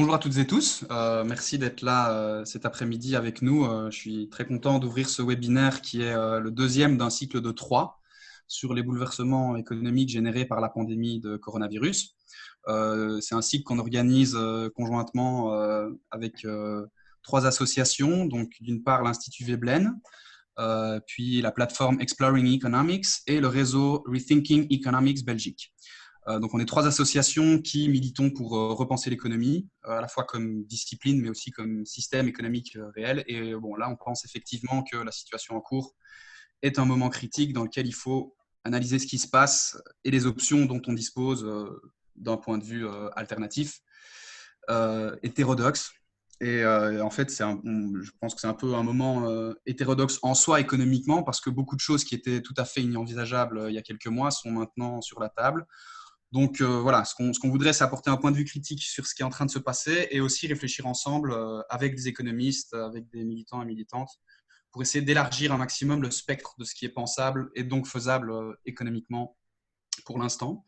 Bonjour à toutes et tous, merci d'être là cet après-midi avec nous. Je suis très content d'ouvrir ce webinaire qui est le deuxième d'un cycle de 3 sur les bouleversements économiques générés par la pandémie de coronavirus. C'est un cycle qu'on organise conjointement avec 3 associations, donc d'une part l'Institut Veblen, puis la plateforme Exploring Economics et le réseau Rethinking Economics Belgique. Donc, on est 3 associations qui militons pour repenser l'économie, à la fois comme discipline, mais aussi comme système économique réel. Et bon, là, on pense effectivement que la situation en cours est un moment critique dans lequel il faut analyser ce qui se passe et les options dont on dispose d'un point de vue alternatif, hétérodoxe. Et en fait, je pense que c'est un peu un moment hétérodoxe en soi économiquement, parce que beaucoup de choses qui étaient tout à fait inenvisageables il y a quelques mois sont maintenant sur la table. Donc voilà, ce qu'on voudrait, c'est apporter un point de vue critique sur ce qui est en train de se passer et aussi réfléchir ensemble avec des économistes, avec des militants et militantes, pour essayer d'élargir un maximum le spectre de ce qui est pensable et donc faisable économiquement pour l'instant.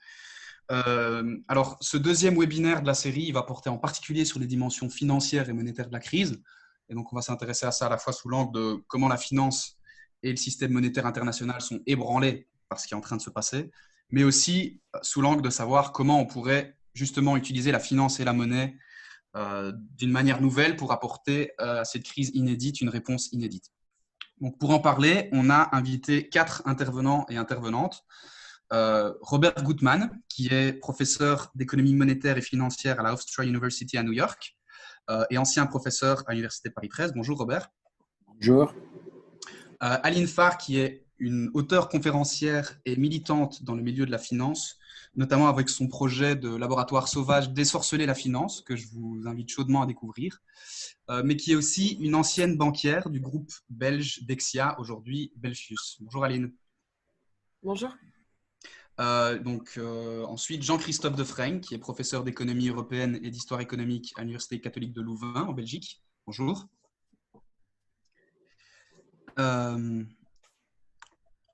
Alors, ce deuxième webinaire de la série, il va porter en particulier sur les dimensions financières et monétaires de la crise. Et donc, on va s'intéresser à ça à la fois sous l'angle de comment la finance et le système monétaire international sont ébranlés par ce qui est en train de se passer, mais aussi sous l'angle de savoir comment on pourrait justement utiliser la finance et la monnaie d'une manière nouvelle pour apporter à cette crise inédite une réponse inédite. Donc, pour en parler, on a invité 4 intervenants et intervenantes. Robert Gutmann, qui est professeur d'économie monétaire et financière à la Hofstra University à New York et ancien professeur à l'Université Paris 13. Bonjour Robert. Bonjour. Aline Farr, qui est une auteure conférencière et militante dans le milieu de la finance, notamment avec son projet de laboratoire sauvage Désorceler la finance, que je vous invite chaudement à découvrir, mais qui est aussi une ancienne banquière du groupe belge Dexia, aujourd'hui Belfius. Bonjour Aline. Bonjour. Ensuite, Jean-Christophe Defreng, qui est professeur d'économie européenne et d'histoire économique à l'Université catholique de Louvain, en Belgique. Bonjour.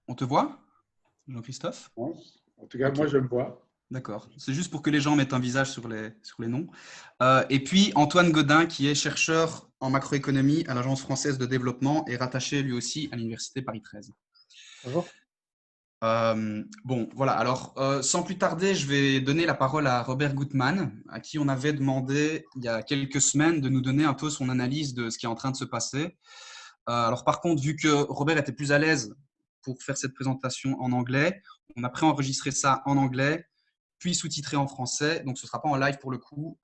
On te voit, Jean-Christophe? En tout cas, okay. Moi, je me vois. D'accord. C'est juste pour que les gens mettent un visage sur les noms. Et puis, Antoine Godin, qui est chercheur en macroéconomie à l'Agence française de développement et rattaché lui aussi à l'Université Paris 13. Bonjour. Bon, voilà. Alors, sans plus tarder, je vais donner la parole à Robert Gutmann, à qui on avait demandé il y a quelques semaines de nous donner un peu son analyse de ce qui est en train de se passer. Alors, par contre, vu que Robert était plus à l'aise pour faire cette présentation en anglais, on a préenregistré ça en anglais, puis sous-titré en français. Donc, ce ne sera pas en live pour le coup,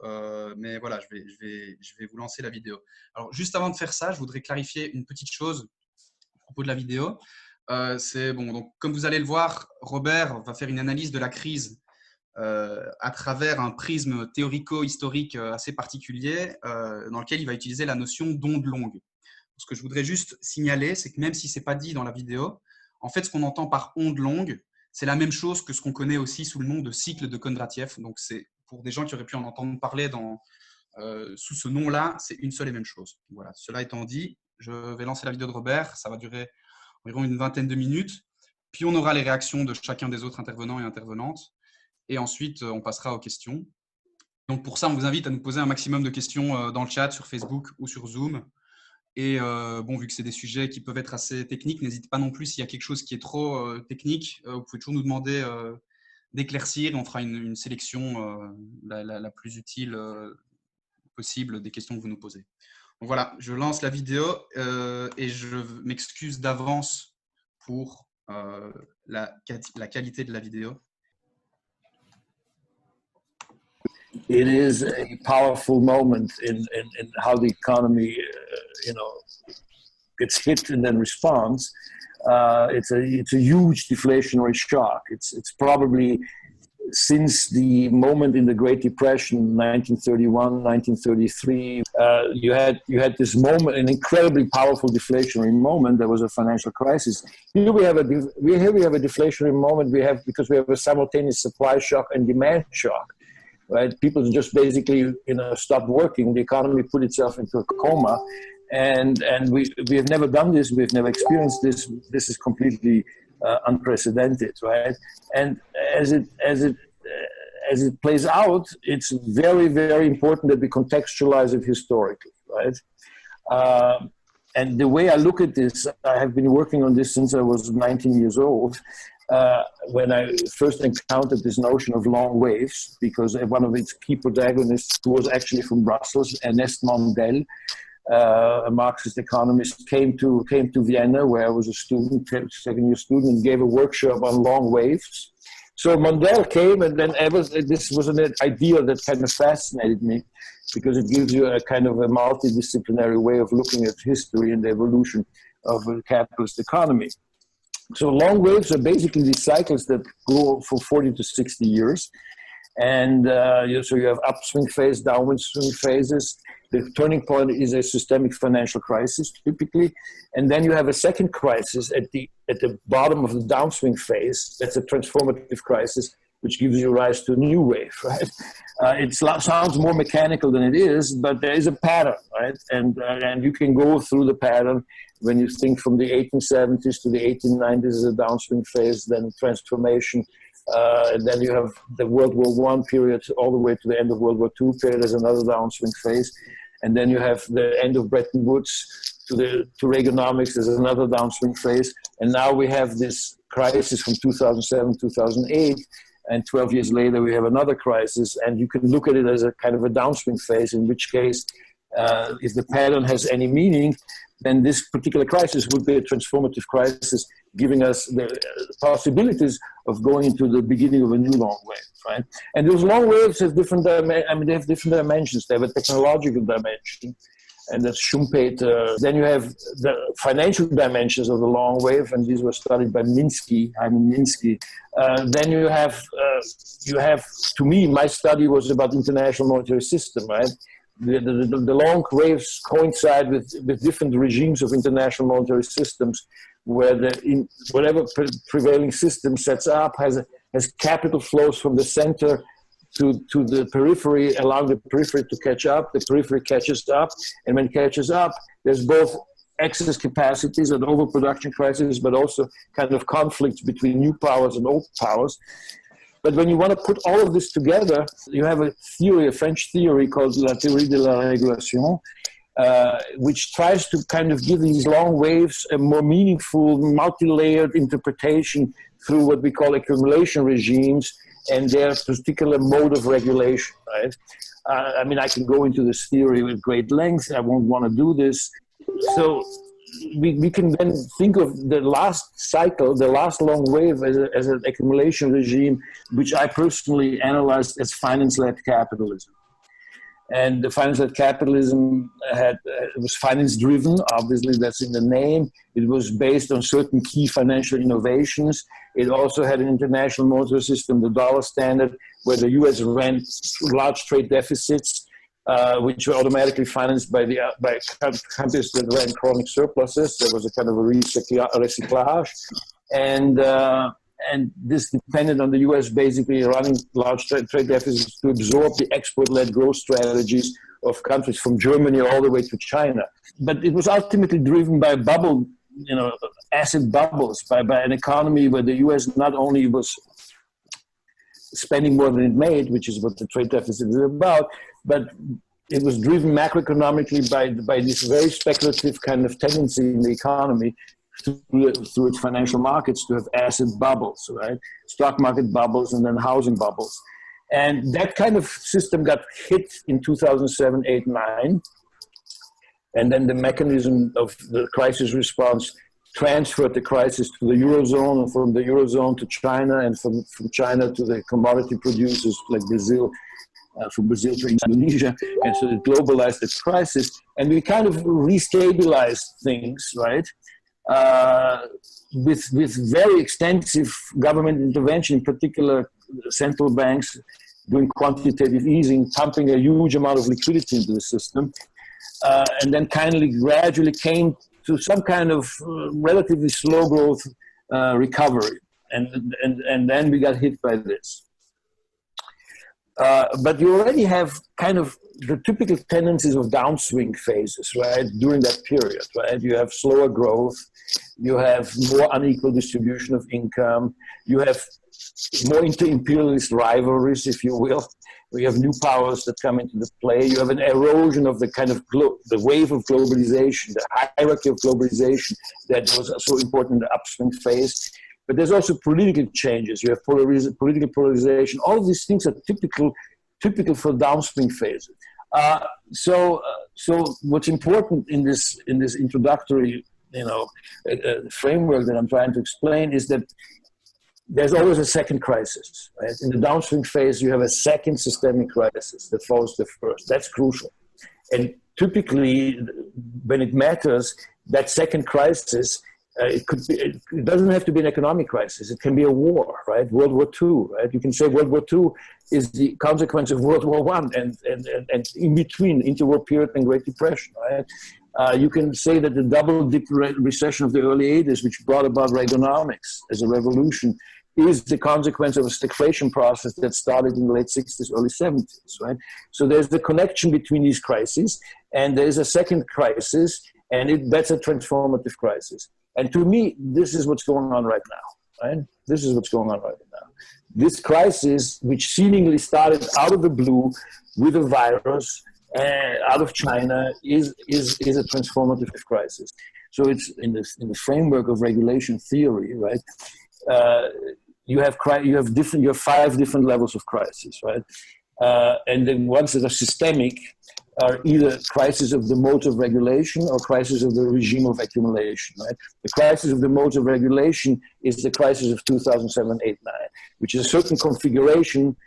mais voilà, je vais vous lancer la vidéo. Alors, juste avant de faire ça, je voudrais clarifier une petite chose à propos de la vidéo. C'est bon, donc comme vous allez le voir, Robert va faire une analyse de la crise à travers un prisme théorico-historique assez particulier dans lequel il va utiliser la notion d'onde longue. Ce que je voudrais juste signaler, c'est que même si ce n'est pas dit dans la vidéo, en fait, ce qu'on entend par onde longue, c'est la même chose que ce qu'on connaît aussi sous le nom de cycle de Kondratiev. Donc, c'est pour des gens qui auraient pu en entendre parler sous ce nom-là, c'est une seule et même chose. Voilà. Cela étant dit, je vais lancer la vidéo de Robert. Ça va durer environ une vingtaine de minutes. Puis, on aura les réactions de chacun des autres intervenants et intervenantes. Et ensuite, on passera aux questions. Donc, pour ça, on vous invite à nous poser un maximum de questions dans le chat, sur Facebook ou sur Zoom. Et bon, vu que c'est des sujets qui peuvent être assez techniques, n'hésitez pas non plus s'il y a quelque chose qui est trop technique. Vous pouvez toujours nous demander d'éclaircir. On fera une sélection la plus utile possible des questions que vous nous posez. Donc voilà, je lance la vidéo et je m'excuse d'avance pour la qualité de la vidéo. It is a powerful moment in how the economy, gets hit and then responds. It's a huge deflationary shock. It's probably since the moment in the Great Depression, 1931, 1933, you had this moment, an incredibly powerful deflationary moment. There was a financial crisis. Here we have a deflationary moment. Because we have a simultaneous supply shock and demand shock. Right? People just basically, stopped working. The economy put itself into a coma, and we have never done this. We've never experienced this. This is completely unprecedented, right? And as it plays out, it's very, very important that we contextualize it historically, right? And the way I look at this, I have been working on this since I was 19 years old, when I first encountered this notion of long waves, because one of its key protagonists, who was actually from Brussels, Ernest Mandel, a Marxist economist, came to Vienna, where I was a student, second-year student, and gave a workshop on long waves. So Mandel came, and then this was an idea that kind of fascinated me, because it gives you a kind of a multidisciplinary way of looking at history and the evolution of a capitalist economy. So long waves are basically these cycles that go for 40 to 60 years. And so you have upswing phase, downward swing phases. The turning point is a systemic financial crisis, typically. And then you have a second crisis at the bottom of the downswing phase. That's a transformative crisis, which gives you rise to a new wave, right? It sounds more mechanical than it is, but there is a pattern, right? And you can go through the pattern when you think from the 1870s to the 1890s as a downswing phase, then transformation. And then you have the World War I period all the way to the end of World War II period as another downswing phase. And then you have the end of Bretton Woods to Reaganomics as another downswing phase. And now we have this crisis from 2007, 2008. And 12 years later, we have another crisis. And you can look at it as a kind of a downswing phase, in which case, if the pattern has any meaning, then this particular crisis would be a transformative crisis, giving us the possibilities of going into the beginning of a new long wave, right? And those long waves have different different dimensions. They have a technological dimension, and that's Schumpeter. Then you have the financial dimensions of the long wave, and these were studied by Minsky, Hyman Minsky. Then you have, to me, my study was about international monetary system, right? The long waves coincide with different regimes of international monetary systems, where whatever prevailing system sets up has capital flows from the center to the periphery, allowing the periphery to catch up. The periphery catches up, and when it catches up, there's both excess capacities and overproduction crises, but also kind of conflicts between new powers and old powers. But when you want to put all of this together, you have a theory, a French theory called La théorie de la régulation, which tries to kind of give these long waves a more meaningful, multi-layered interpretation through what we call accumulation regimes and their particular mode of regulation, right? I mean, I can go into this theory with great length. I won't want to do this. So we can then think of the last cycle, the last long wave, as an accumulation regime, which I personally analyzed as finance-led capitalism. And the finance-led capitalism was finance-driven. Obviously, that's in the name. It was based on certain key financial innovations. It also had an international monetary system, the dollar standard, where the U.S. ran large trade deficits, which were automatically financed by countries that ran chronic surpluses. There was a kind of a recyclage. And this depended on the U.S. basically running large trade deficits to absorb the export-led growth strategies of countries from Germany all the way to China. But it was ultimately driven by bubble, asset bubbles, by an economy where the U.S. not only was spending more than it made, which is what the trade deficit is about, but it was driven macroeconomically by this very speculative kind of tendency in the economy through its financial markets to have asset bubbles, right? Stock market bubbles and then housing bubbles. And that kind of system got hit in 2007, 8, 9. And then the mechanism of the crisis response transferred the crisis to the Eurozone, and from the Eurozone to China, and from China to the commodity producers like Brazil, from Brazil to Indonesia. And so it globalized the crisis. And we kind of restabilized things, right? With very extensive government intervention, in particular central banks doing quantitative easing, pumping a huge amount of liquidity into the system, and then gradually came to some kind of relatively slow growth recovery. And then we got hit by this. But you already have kind of the typical tendencies of downswing phases, right, during that period, right? You have slower growth, you have more unequal distribution of income, you have more inter-imperialist rivalries, if you will. We have new powers that come into the play. You have an erosion of the kind of the wave of globalization, the hierarchy of globalization that was so important in the upswing phase. But there's also political changes. You have political polarization. All of these things are typical for downswing phases. So what's important in this introductory, framework that I'm trying to explain is that there's always a second crisis. Right? In the downswing phase, you have a second systemic crisis that follows the first. That's crucial. And typically, when it matters, that second crisis, it doesn't have to be an economic crisis. It can be a war, right? World War II, right? You can say World War II is the consequence of World War I and in between, interwar period and Great Depression, right? You can say that the double-dip recession of the early 80s, which brought about Reaganomics as a revolution, is the consequence of a stagflation process that started in the late 60s, early 70s, right? So there's the connection between these crises, and there's a second crisis, and that's a transformative crisis. And to me, this is what's going on right now, right? This is what's going on right now. This crisis, which seemingly started out of the blue with a virus, out of China, is a transformative crisis. So it's in the framework of regulation theory, right? You have 5 different levels of crisis, right? And the ones that are systemic are either crisis of the modes of regulation or crisis of the regime of accumulation, right? The crisis of the modes of regulation is the crisis of 2007, 8, 9, which is a certain configuration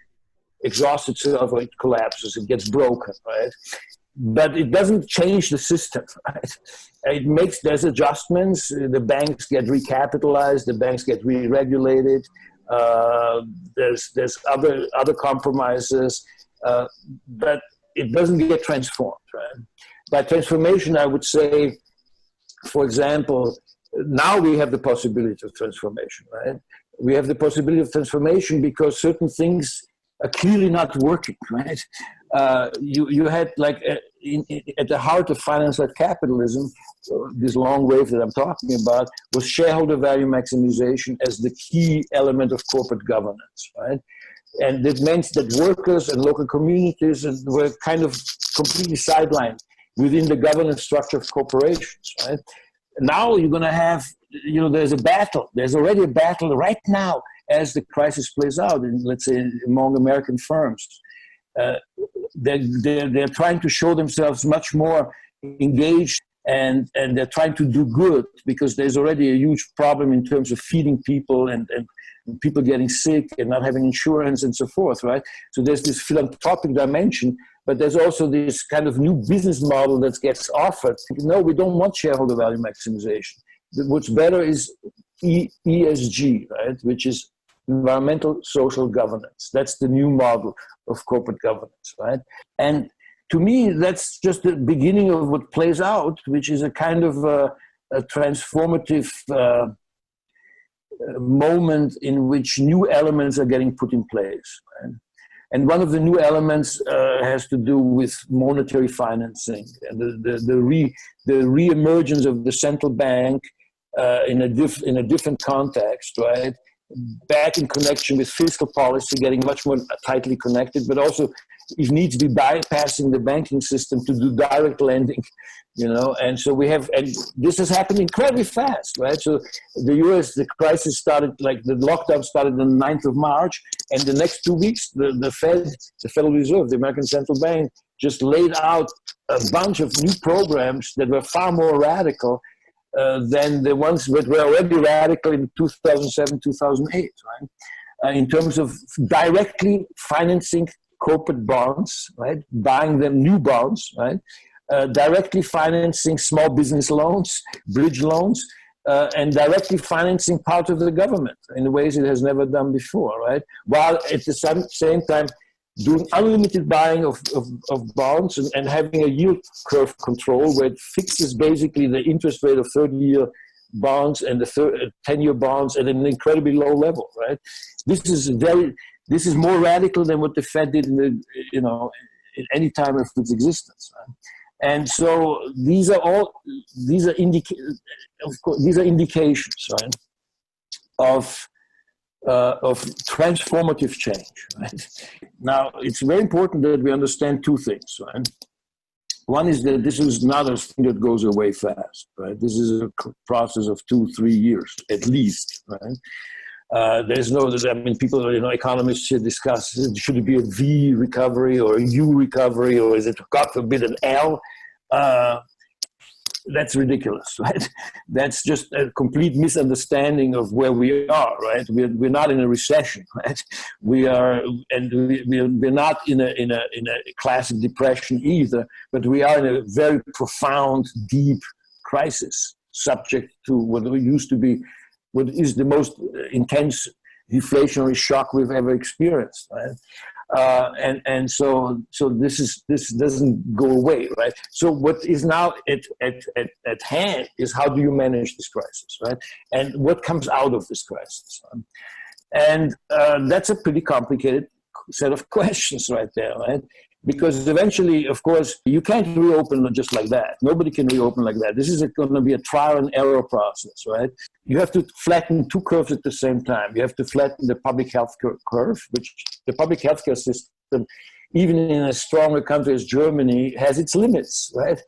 exhausts itself or it collapses, it gets broken, right? But it doesn't change the system, right? There's adjustments, the banks get recapitalized, the banks get re-regulated, there's other compromises, but it doesn't get transformed, right? By transformation, I would say, for example, now we have the possibility of transformation, right? We have the possibility of transformation because certain things are clearly not working, right? You had like at the heart of finance-led capitalism, this long wave that I'm talking about, was shareholder value maximization as the key element of corporate governance, right? And it meant that workers and local communities were kind of completely sidelined within the governance structure of corporations, right? Now you're going to have, there's a battle. There's already a battle right now as the crisis plays out, in, let's say, among American firms. They're trying to show themselves much more engaged and they're trying to do good because there's already a huge problem in terms of feeding people and people getting sick and not having insurance and so forth, right? So there's this philanthropic dimension, but there's also this kind of new business model that gets offered. No, we don't want shareholder value maximization. What's better is ESG, right? Which is environmental social governance. That's the new model of corporate governance, right? And to me, that's just the beginning of what plays out, which is a kind of a transformative moment in which new elements are getting put in place. Right? And one of the new elements has to do with monetary financing and the re-emergence of the central bank in a different context, right? Back in connection with fiscal policy, getting much more tightly connected, but also, if needs be, bypassing the banking system to do direct lending, and so and this has happened incredibly fast, right? So the US, the crisis started, like the lockdown started on the 9th of March, and the next 2 weeks, the Federal Reserve, the American Central Bank, just laid out a bunch of new programs that were far more radical than the ones that were already radical in 2007, 2008, right? In terms of directly financing corporate bonds, right? Buying them new bonds, right? Directly financing small business loans, bridge loans, and directly financing part of the government in ways it has never done before, right? While at the same time doing unlimited buying of bonds and having a yield curve control where it fixes basically the interest rate of 30-year bonds and the 10-year bonds at an incredibly low level, right? This is more radical than what the Fed did in any time of its existence, right? And so these are indications, right, of transformative change. Right? Now, it's very important that we understand two things. Right? One is that this is not a thing that goes away fast. Right? This is a process of 2-3 years at least. Right? There's no, I mean, people, economists should discuss, should it be a V recovery or a U recovery, or is it, God forbid, an L? That's ridiculous, right? That's just a complete misunderstanding of where we are, right? We're not in a recession, right? We're not in a classic depression either, but we are in a very profound, deep crisis, subject to what used to be, what is the most intense deflationary shock we've ever experienced, right? So this doesn't go away, right? So what is now at hand is, how do you manage this crisis, right? And what comes out of this crisis? And that's a pretty complicated set of questions right there, right? Because eventually, of course, you can't reopen just like that. Nobody can reopen like that. This is going to be a trial and error process, right? You have to flatten two curves at the same time. You have to flatten the public health curve, which the public healthcare system, even in a stronger country as Germany, has its limits, right?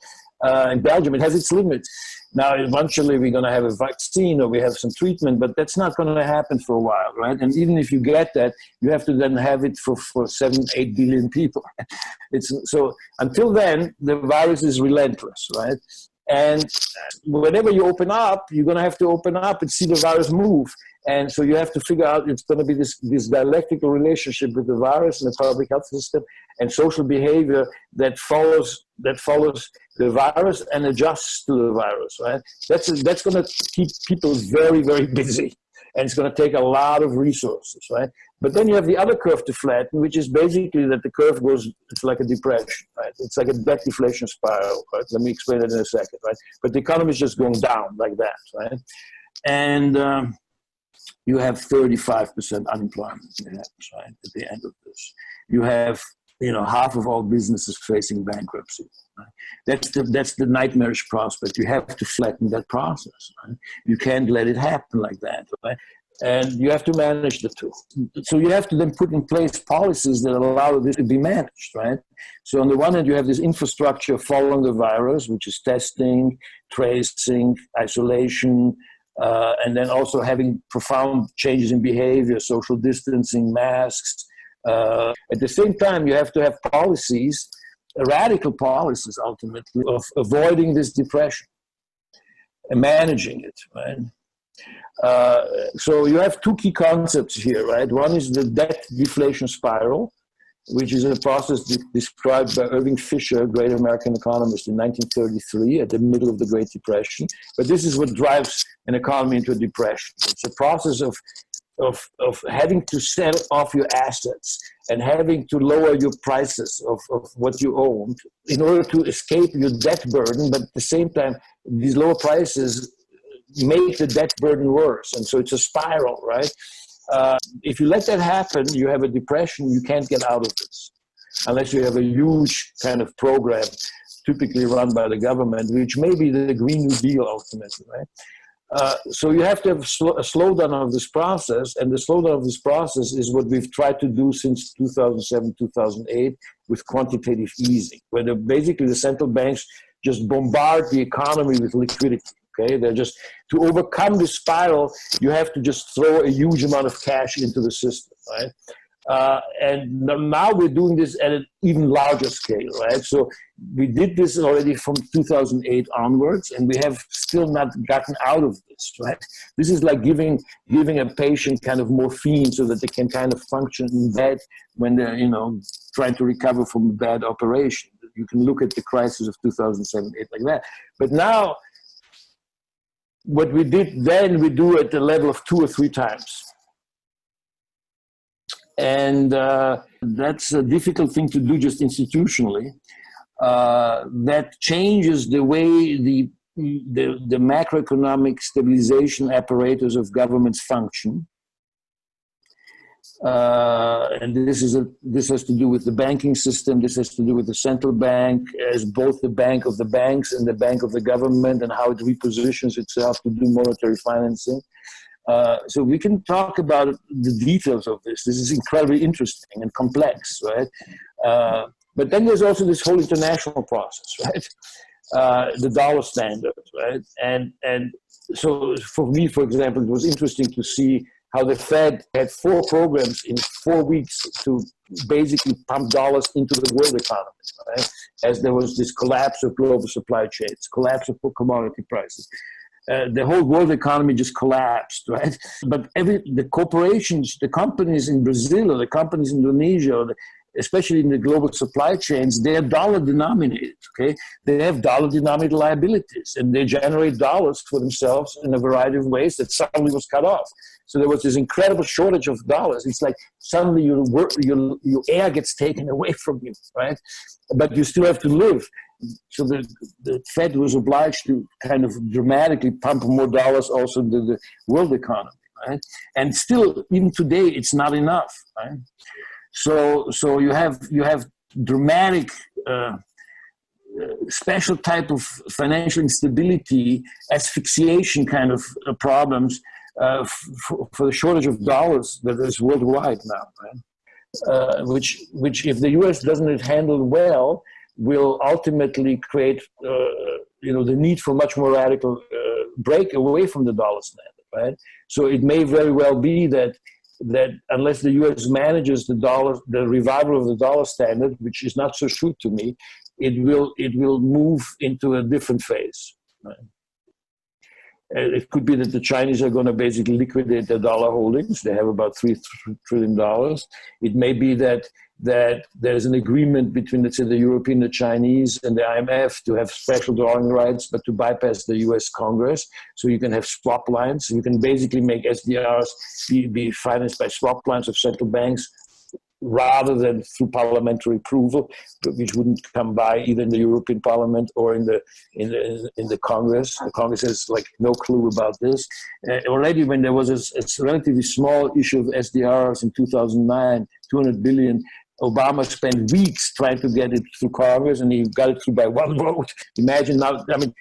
In Belgium, it has its limits. Now, eventually, we're going to have a vaccine or we have some treatment, but that's not going to happen for a while, right? And even if you get that, you have to then have it for 7-8 billion people. So until then, the virus is relentless, right? And whenever you open up, you're going to have to open up and see the virus move. And so you have to figure out, it's going to be this dialectical relationship with the virus and the public health system and social behavior that follows the virus and adjusts to the virus, right? That's going to keep people very, very busy. And it's going to take a lot of resources, right? But then you have the other curve to flatten, which is basically that the curve goes, it's like a depression, right? It's like a debt deflation spiral, right? Let me explain it in a second, right? But the economy is just going down like that, right? And you have 35% unemployment, perhaps, right, at the end of this. You have, half of all businesses facing bankruptcy. Right? That's the nightmarish prospect. You have to flatten that process. Right? You can't let it happen like that. Right? And you have to manage the two. So you have to then put in place policies that allow this to be managed, right? So on the one hand, you have this infrastructure following the virus, which is testing, tracing, isolation, and then also having profound changes in behavior, social distancing, masks. At the same time, you have to have policies, radical policies, ultimately, of avoiding this depression and managing it, right? So you have two key concepts here, right? One is the debt deflation spiral, which is a process described by Irving Fisher, a great American economist, in 1933 at the middle of the Great Depression. But this is what drives an economy into a depression. It's a process of having to sell off your assets and having to lower your prices of what you own in order to escape your debt burden. But at the same time, these lower prices make the debt burden worse. And so it's a spiral, right? If you let that happen, you have a depression. You can't get out of this unless you have a huge kind of program, typically run by the government, which may be the Green New Deal ultimately, right? So you have to have a slowdown of this process, and the slowdown of this process is what we've tried to do since 2007, 2008 with quantitative easing, where basically the central banks just bombard the economy with liquidity. Okay, they're just, to overcome the spiral, you have to just throw a huge amount of cash into the system, right? And now we're doing this at an even larger scale, right? So we did this already from 2008 onwards, and we have still not gotten out of this, right? This is like giving a patient kind of morphine so that they can kind of function in bed when they're, trying to recover from a bad operation. You can look at the crisis of 2007-8 like that. But now, what we did then, we do at the level of 2 or 3 times. And that's a difficult thing to do just institutionally. That changes the way the macroeconomic stabilization apparatus of governments function. And this has to do with the banking system. This has to do with the central bank as both the bank of the banks and the bank of the government, and how it repositions itself to do monetary financing. So we can talk about the details of this. This is incredibly interesting and complex, right? But then there's also this whole international process, right? The dollar standard, right? And so for me, for example, it was interesting to see how the Fed had 4 programs in 4 weeks to basically pump dollars into the world economy, right? As there was this collapse of global supply chains, collapse of commodity prices. The whole world economy just collapsed, right? But the corporations, the companies in Brazil or the companies in Indonesia, or especially in the global supply chains, they're dollar denominated, okay? They have dollar denominated liabilities, and they generate dollars for themselves in a variety of ways that suddenly was cut off. So there was this incredible shortage of dollars. It's like suddenly your air gets taken away from you, right? But you still have to live. So the Fed was obliged to kind of dramatically pump more dollars also into the world economy, right? And still, even today, it's not enough, right? So you have dramatic special type of financial instability, asphyxiation kind of problems for the shortage of dollars that is worldwide now, right? Which if the U.S. doesn't handle well, will ultimately create the need for much more radical break away from the dollar standard, right? So it may very well be that unless the U.S. manages the revival of the dollar standard, which is not so sure to me, it will move into a different phase. Right? It could be that the Chinese are going to basically liquidate their dollar holdings. They have about $3 trillion. It may be that there's an agreement between, let's say, the European, the Chinese, and the IMF to have special drawing rights, but to bypass the U.S. Congress. So you can have swap lines. You can basically make SDRs be financed by swap lines of central banks rather than through parliamentary approval, which wouldn't come by either in the European Parliament or in the Congress. The Congress has like no clue about this. Already when there was a relatively small issue of SDRs in 2009, 200 billion, Obama spent weeks trying to get it through Congress, and he got it through by one vote. Imagine now, I mean,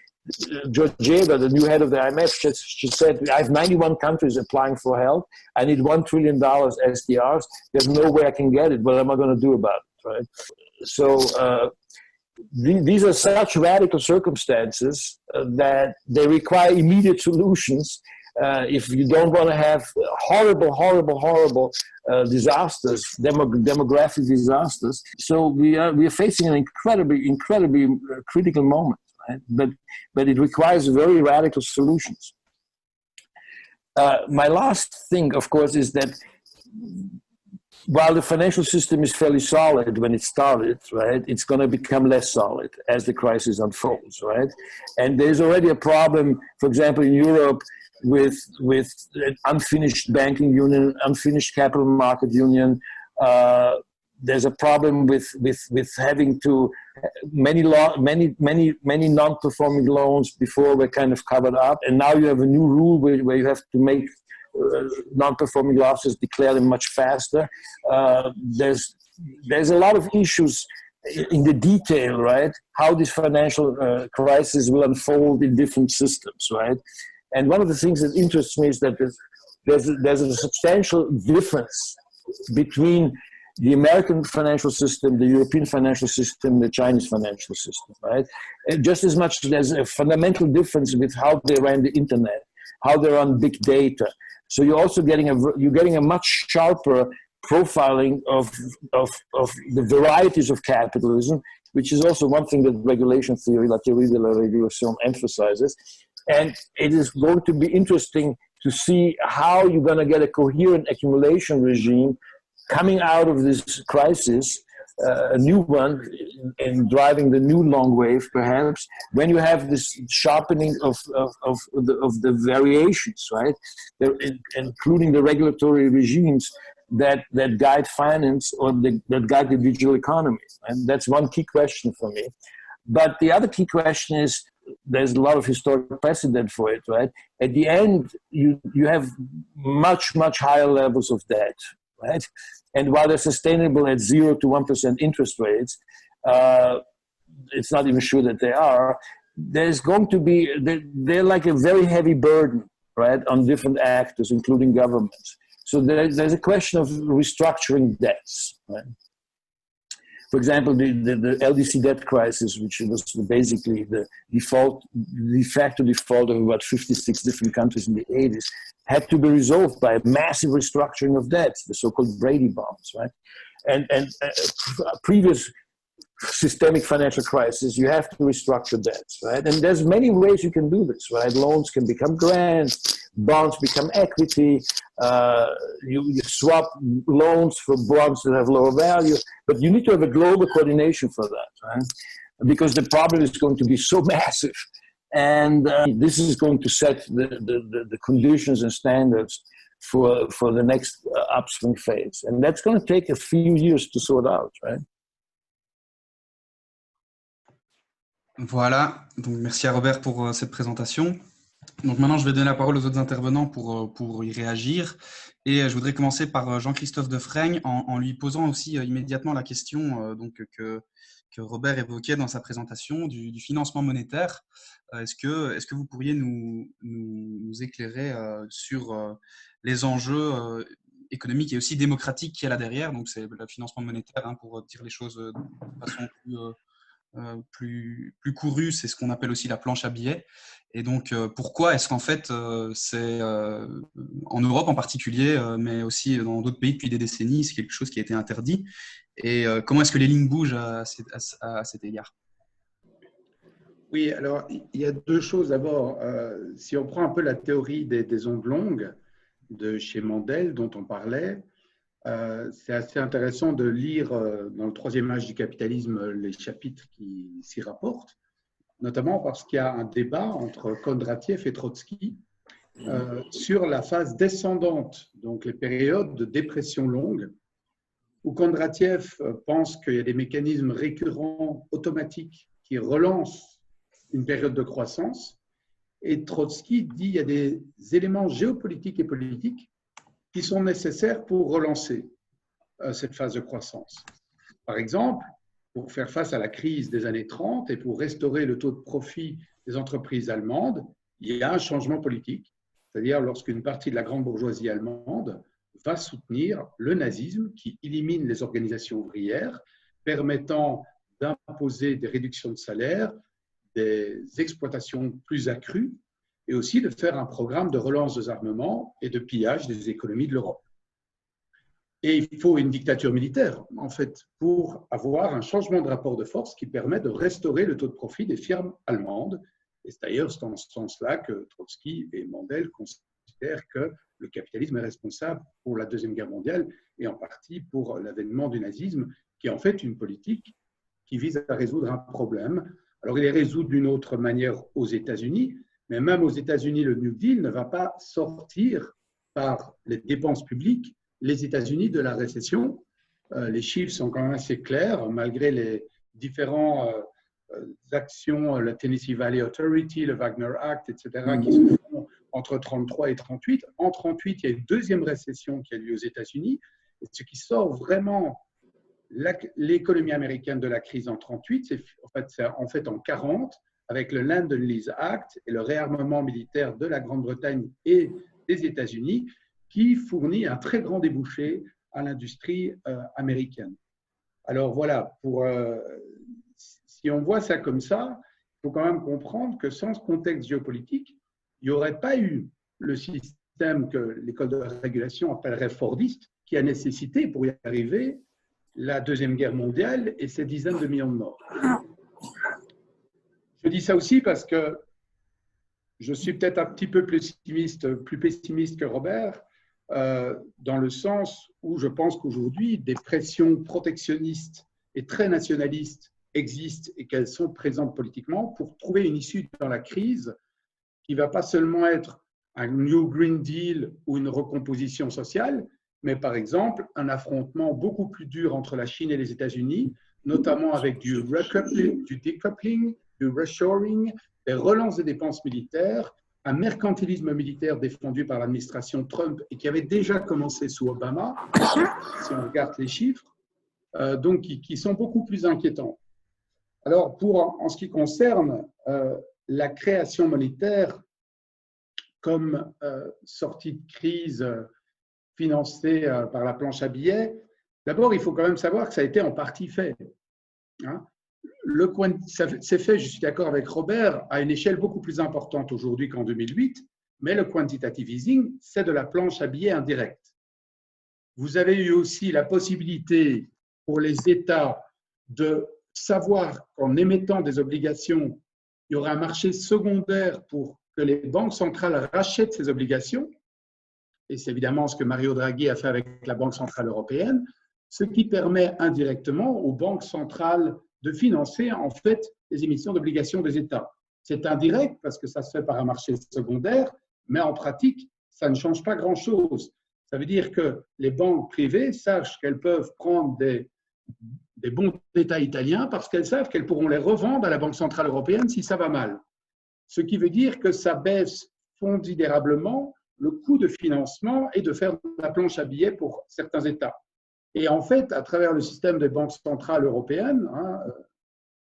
Georgieva, the new head of the IMF, she said, I have 91 countries applying for help. I need $1 trillion SDRs. There's no way I can get it. What am I going to do about it, right? So these are such radical circumstances that they require immediate solutions. If you don't want to have horrible disasters, demographic disasters. So we are facing an incredibly critical moment. Right? But it requires very radical solutions. My last thing, of course, is that while the financial system is fairly solid when it started, right, it's going to become less solid as the crisis unfolds, right? And there's already a problem, for example, in Europe with an unfinished banking union, unfinished capital market union. There's a problem with having to many non-performing loans before were kind of covered up, and now you have a new rule where you have to make non-performing losses, declare them much faster. There's a lot of issues in the detail, right? How this financial crisis will unfold in different systems, right? And one of the things that interests me is that there's a substantial difference between the American financial system, the European financial system, the Chinese financial system, right? And just as much as there's a fundamental difference with how they ran the internet, how they run big data. So you're also getting a much sharper profiling of the varieties of capitalism, which is also one thing that regulation theory, la théorie de la régulation, emphasizes. And it is going to be interesting to see how you're going to get a coherent accumulation regime coming out of this crisis, a new one, and driving the new long wave, perhaps, when you have this sharpening of the variations, right? Including the regulatory regimes that guide finance or that guide the digital economy. And that's one key question for me. But the other key question is, there's a lot of historical precedent for it, right? At the end, you have much higher levels of debt, right? And while they're sustainable at 0 to 1% interest rates, it's not even sure that they are. There's going to be, they're like a very heavy burden, right, on different actors, including governments. So there's a question of restructuring debts, right? For example, the LDC debt crisis, which was basically the de facto default of about 56 different countries in the 80s, had to be resolved by a massive restructuring of debts, the so-called Brady bonds, right? And previous systemic financial crisis, you have to restructure debts, right? And there's many ways you can do this, right? Loans can become grants, bonds become equity, you swap loans for bonds that have lower value, but you need to have a global coordination for that, right? Because the problem is going to be so massive. And this is going to set the conditions and standards for the next upswing phase. And that's going to take a few years to sort out, right? Voilà, donc merci à Robert pour cette présentation. Donc maintenant, je vais donner la parole aux autres intervenants pour y réagir. Et je voudrais commencer par Jean-Christophe Defraigne en lui posant aussi immédiatement la question que Robert évoquait dans sa présentation du financement monétaire. Est-ce que vous pourriez nous éclairer sur les enjeux économiques et aussi démocratiques qu'il y a là derrière? Donc c'est le financement monétaire, pour dire les choses de façon plus courue, c'est ce qu'on appelle aussi la planche à billets. Et donc, pourquoi est-ce qu'en fait, c'est en Europe en particulier, mais aussi dans d'autres pays depuis des décennies, c'est quelque chose qui a été interdit? Et comment est-ce que les lignes bougent à cet égard? Oui, alors il y a deux choses. D'abord, si on prend un peu la théorie des ondes longues de chez Mandel, dont on parlait, c'est assez intéressant de lire dans le troisième âge du capitalisme les chapitres qui s'y rapportent, notamment parce qu'il y a un débat entre Kondratiev et Trotsky sur la phase descendante, donc les périodes de dépression longue, où Kondratiev pense qu'il y a des mécanismes récurrents automatiques qui relancent une période de croissance, et Trotsky dit qu'il y a des éléments géopolitiques et politiques qui sont nécessaires pour relancer cette phase de croissance. Par exemple, pour faire face à la crise des années 30 et pour restaurer le taux de profit des entreprises allemandes, il y a un changement politique, c'est-à-dire lorsqu'une partie de la grande bourgeoisie allemande va soutenir le nazisme qui élimine les organisations ouvrières, permettant d'imposer des réductions de salaire, des exploitations plus accrues, et aussi de faire un programme de relance des armements et de pillage des économies de l'Europe. Et il faut une dictature militaire, en fait, pour avoir un changement de rapport de force qui permet de restaurer le taux de profit des firmes allemandes. Et c'est d'ailleurs dans ce sens-là que Trotsky et Mandel considèrent que le capitalisme est responsable pour la Deuxième Guerre mondiale et en partie pour l'avènement du nazisme, qui est en fait une politique qui vise à résoudre un problème. Alors, il est résolu d'une autre manière aux États-Unis, mais même aux États-Unis, le New Deal ne va pas sortir par les dépenses publiques les États-Unis de la récession. Les chiffres sont quand même assez clairs, malgré les différentes actions, la Tennessee Valley Authority, le Wagner Act, etc., qui se font entre 1933 et 1938. En 1938, il y a une deuxième récession qui a lieu aux États-Unis. Et ce qui sort vraiment l'économie américaine de la crise en 1938, c'est en fait en 1940, avec le Land and Lease Act et le réarmement militaire de la Grande-Bretagne et des États-Unis, qui fournit un très grand débouché à l'industrie américaine. Alors voilà, si on voit ça comme ça, il faut quand même comprendre que sans ce contexte géopolitique, il n'y aurait pas eu le système que l'école de régulation appellerait fordiste, qui a nécessité, pour y arriver, la Deuxième Guerre mondiale et ses dizaines de millions de morts. Je dis ça aussi parce que je suis peut-être un petit peu plus pessimiste que Robert, dans le sens où je pense qu'aujourd'hui, des pressions protectionnistes et très nationalistes existent et qu'elles sont présentes politiquement pour trouver une issue dans la crise qui ne va pas seulement être un New Green Deal ou une recomposition sociale, mais par exemple un affrontement beaucoup plus dur entre la Chine et les États-Unis, notamment avec du decoupling, du reshoring, des relances des dépenses militaires, un mercantilisme militaire défendu par l'administration Trump et qui avait déjà commencé sous Obama, si on regarde les chiffres, donc qui sont beaucoup plus inquiétants. Alors, en ce qui concerne la création monétaire comme sortie de crise financée par la planche à billets, d'abord, il faut quand même savoir que ça a été en partie fait. Hein. Ça s'est fait, je suis d'accord avec Robert, à une échelle beaucoup plus importante aujourd'hui qu'en 2008, mais le quantitative easing, c'est de la planche à billets indirecte. Vous avez eu aussi la possibilité pour les États de savoir qu'en émettant des obligations, il y aura un marché secondaire pour que les banques centrales rachètent ces obligations. Et c'est évidemment ce que Mario Draghi a fait avec la Banque centrale européenne, ce qui permet indirectement aux banques centrales de financer en fait les émissions d'obligations des États. C'est indirect parce que ça se fait par un marché secondaire, mais en pratique, ça ne change pas grand-chose. Ça veut dire que les banques privées sachent qu'elles peuvent prendre des bons d'État italiens parce qu'elles savent qu'elles pourront les revendre à la Banque centrale européenne si ça va mal. Ce qui veut dire que ça baisse considérablement le coût de financement et de faire de la planche à billets pour certains États. Et en fait, à travers le système des banques centrales européennes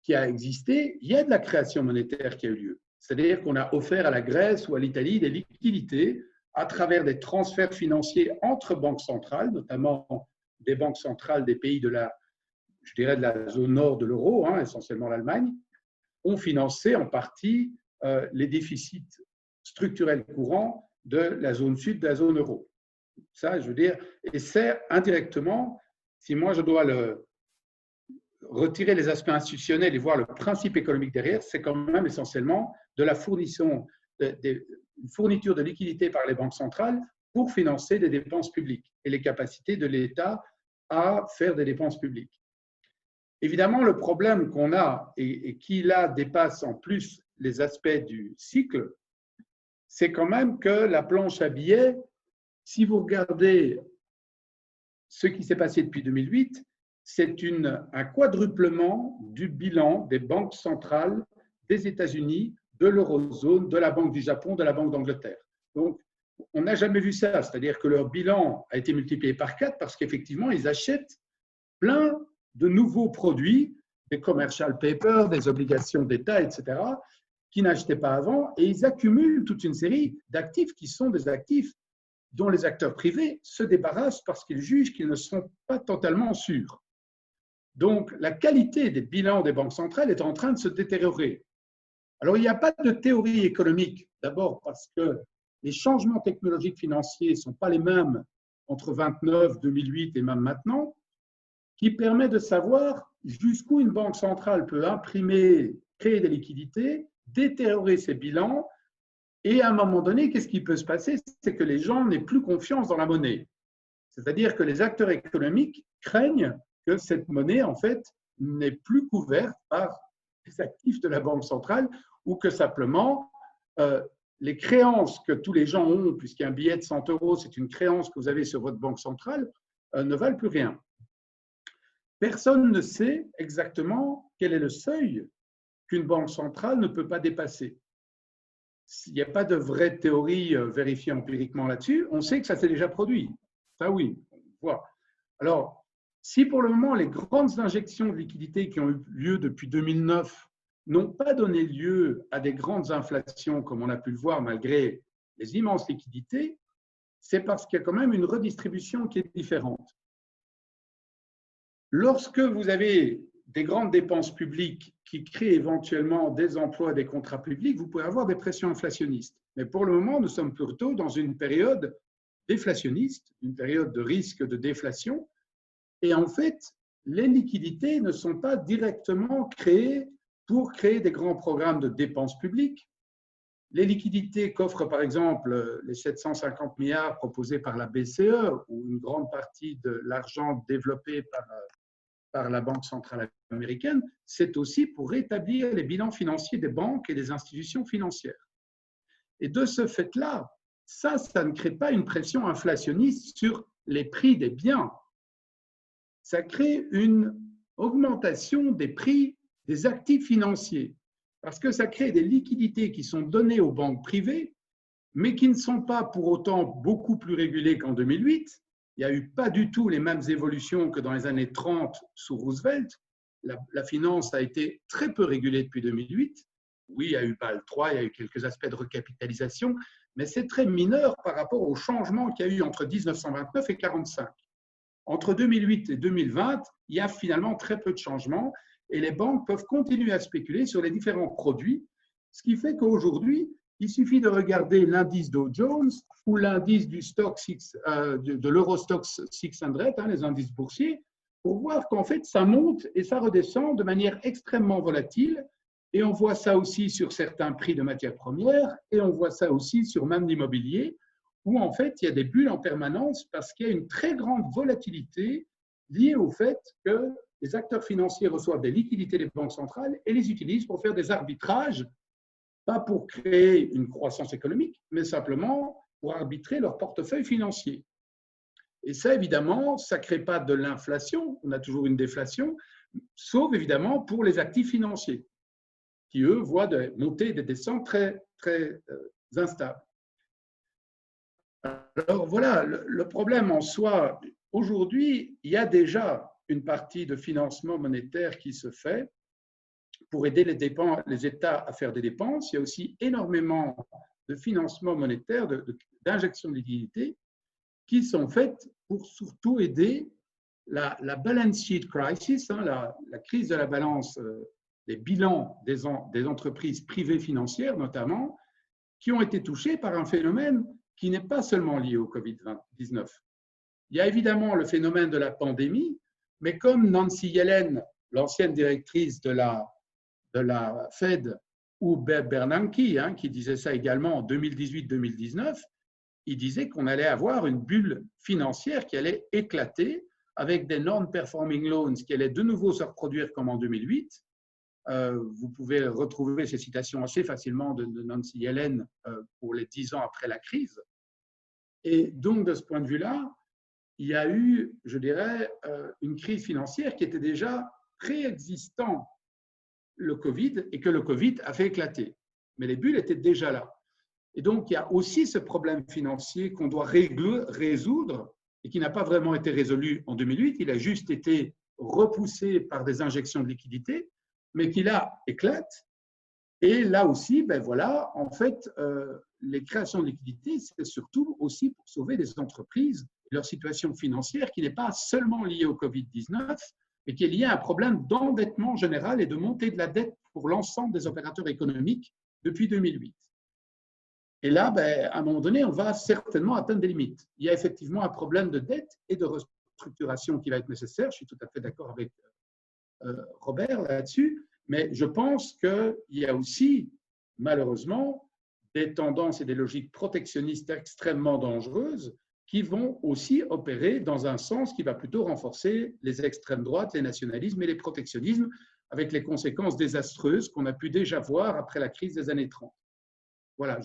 qui a existé, il y a de la création monétaire qui a eu lieu. C'est-à-dire qu'on a offert à la Grèce ou à l'Italie des liquidités à travers des transferts financiers entre banques centrales, notamment des banques centrales des pays de la zone nord de l'euro, essentiellement l'Allemagne, ont financé en partie les déficits structurels courants de la zone sud de la zone euro. Ça, je veux dire, et c'est indirectement, si moi je dois retirer les aspects institutionnels et voir le principe économique derrière, c'est quand même essentiellement de la fourniture de liquidités par les banques centrales pour financer des dépenses publiques et les capacités de l'État à faire des dépenses publiques. Évidemment, le problème qu'on a et qui là dépasse en plus les aspects du cycle, c'est quand même que la planche à billets, si vous regardez ce qui s'est passé depuis 2008, c'est un quadruplement du bilan des banques centrales des États-Unis, de l'eurozone, de la Banque du Japon, de la Banque d'Angleterre. Donc, on n'a jamais vu ça, c'est-à-dire que leur bilan a été multiplié par 4 parce qu'effectivement, ils achètent plein de nouveaux produits, des commercial papers, des obligations d'État, etc., qui n'achetaient pas avant, et ils accumulent toute une série d'actifs qui sont des actifs dont les acteurs privés se débarrassent parce qu'ils jugent qu'ils ne sont pas totalement sûrs. Donc, la qualité des bilans des banques centrales est en train de se détériorer. Alors, il n'y a pas de théorie économique, d'abord parce que les changements technologiques financiers ne sont pas les mêmes entre 29, 2008 et même maintenant, qui permet de savoir jusqu'où une banque centrale peut imprimer, créer des liquidités, détériorer ses bilans, et à un moment donné, qu'est-ce qui peut se passer? C'est que les gens n'aient plus confiance dans la monnaie. C'est-à-dire que les acteurs économiques craignent que cette monnaie, en fait, n'est plus couverte par les actifs de la Banque centrale ou que simplement les créances que tous les gens ont, puisqu'un billet de 100 €, c'est une créance que vous avez sur votre banque centrale, ne valent plus rien. Personne ne sait exactement quel est le seuil qu'une banque centrale ne peut pas dépasser. Il n'y a pas de vraie théorie vérifiée empiriquement là-dessus. On sait que ça s'est déjà produit. Ça, oui, on voit. Alors, si pour le moment, les grandes injections de liquidités qui ont eu lieu depuis 2009 n'ont pas donné lieu à des grandes inflations, comme on a pu le voir malgré les immenses liquidités, c'est parce qu'il y a quand même une redistribution qui est différente. Lorsque vous avez des grandes dépenses publiques qui créent éventuellement des emplois, des contrats publics, vous pouvez avoir des pressions inflationnistes. Mais pour le moment, nous sommes plutôt dans une période déflationniste, une période de risque de déflation. Et en fait, les liquidités ne sont pas directement créées pour créer des grands programmes de dépenses publiques. Les liquidités qu'offrent par exemple les 750 milliards proposés par la BCE ou une grande partie de l'argent développé par la Banque centrale américaine, c'est aussi pour rétablir les bilans financiers des banques et des institutions financières. Et de ce fait-là, ça ne crée pas une pression inflationniste sur les prix des biens. Ça crée une augmentation des prix des actifs financiers, parce que ça crée des liquidités qui sont données aux banques privées mais qui ne sont pas pour autant beaucoup plus régulés qu'en 2008. Il n'y a eu pas du tout les mêmes évolutions que dans les années 30 sous Roosevelt. La finance a été très peu régulée depuis 2008. Oui, il y a eu Bâle III, il y a eu quelques aspects de recapitalisation, mais c'est très mineur par rapport au changement qu'il y a eu entre 1929 et 1945. Entre 2008 et 2020, il y a finalement très peu de changements et les banques peuvent continuer à spéculer sur les différents produits, ce qui fait qu'aujourd'hui, il suffit de regarder l'indice Dow Jones ou l'indice du de l'Eurostoxx 600, les indices boursiers, pour voir qu'en fait, ça monte et ça redescend de manière extrêmement volatile. Et on voit ça aussi sur certains prix de matières premières et on voit ça aussi sur même l'immobilier, où en fait, il y a des bulles en permanence parce qu'il y a une très grande volatilité liée au fait que les acteurs financiers reçoivent des liquidités des banques centrales et les utilisent pour faire des arbitrages, pas pour créer une croissance économique, mais simplement pour arbitrer leur portefeuille financier. Et ça, évidemment, ça ne crée pas de l'inflation, on a toujours une déflation, sauf évidemment pour les actifs financiers, qui, eux, voient des montées et des descentes très, très instables. Alors voilà, le problème en soi, aujourd'hui, il y a déjà une partie de financement monétaire qui se fait pour aider les États à faire des dépenses. Il y a aussi énormément de financement monétaire, d'injection de liquidités qui sont faites pour surtout aider la balance sheet crisis, la crise de la balance des bilans des entreprises privées financières notamment, qui ont été touchées par un phénomène qui n'est pas seulement lié au Covid-19. Il y a évidemment le phénomène de la pandémie, mais comme Nancy Yellen, l'ancienne directrice de la Fed, ou Bernanke, qui disait ça également en 2018-2019, il disait qu'on allait avoir une bulle financière qui allait éclater avec des non-performing loans qui allaient de nouveau se reproduire comme en 2008. Vous pouvez retrouver ces citations assez facilement de Nancy Yellen pour les 10 ans après la crise. Et donc, de ce point de vue-là, il y a eu, je dirais, une crise financière qui était déjà préexistant le Covid et que le Covid a fait éclater. Mais les bulles étaient déjà là. Et donc, il y a aussi ce problème financier qu'on doit résoudre et qui n'a pas vraiment été résolu en 2008. Il a juste été repoussé par des injections de liquidités, mais qui là éclate. Et là aussi, ben voilà, en fait, les créations de liquidités, c'est surtout aussi pour sauver des entreprises et leur situation financière qui n'est pas seulement liée au Covid-19, mais qui est liée à un problème d'endettement général et de montée de la dette pour l'ensemble des opérateurs économiques depuis 2008. Et là, ben, à un moment donné, on va certainement atteindre des limites. Il y a effectivement un problème de dette et de restructuration qui va être nécessaire. Je suis tout à fait d'accord avec Robert là-dessus. Mais je pense qu'il y a aussi, malheureusement, des tendances et des logiques protectionnistes extrêmement dangereuses qui vont aussi opérer dans un sens qui va plutôt renforcer les extrêmes droites, les nationalismes et les protectionnismes, avec les conséquences désastreuses qu'on a pu déjà voir après la crise des années 30. Voilà,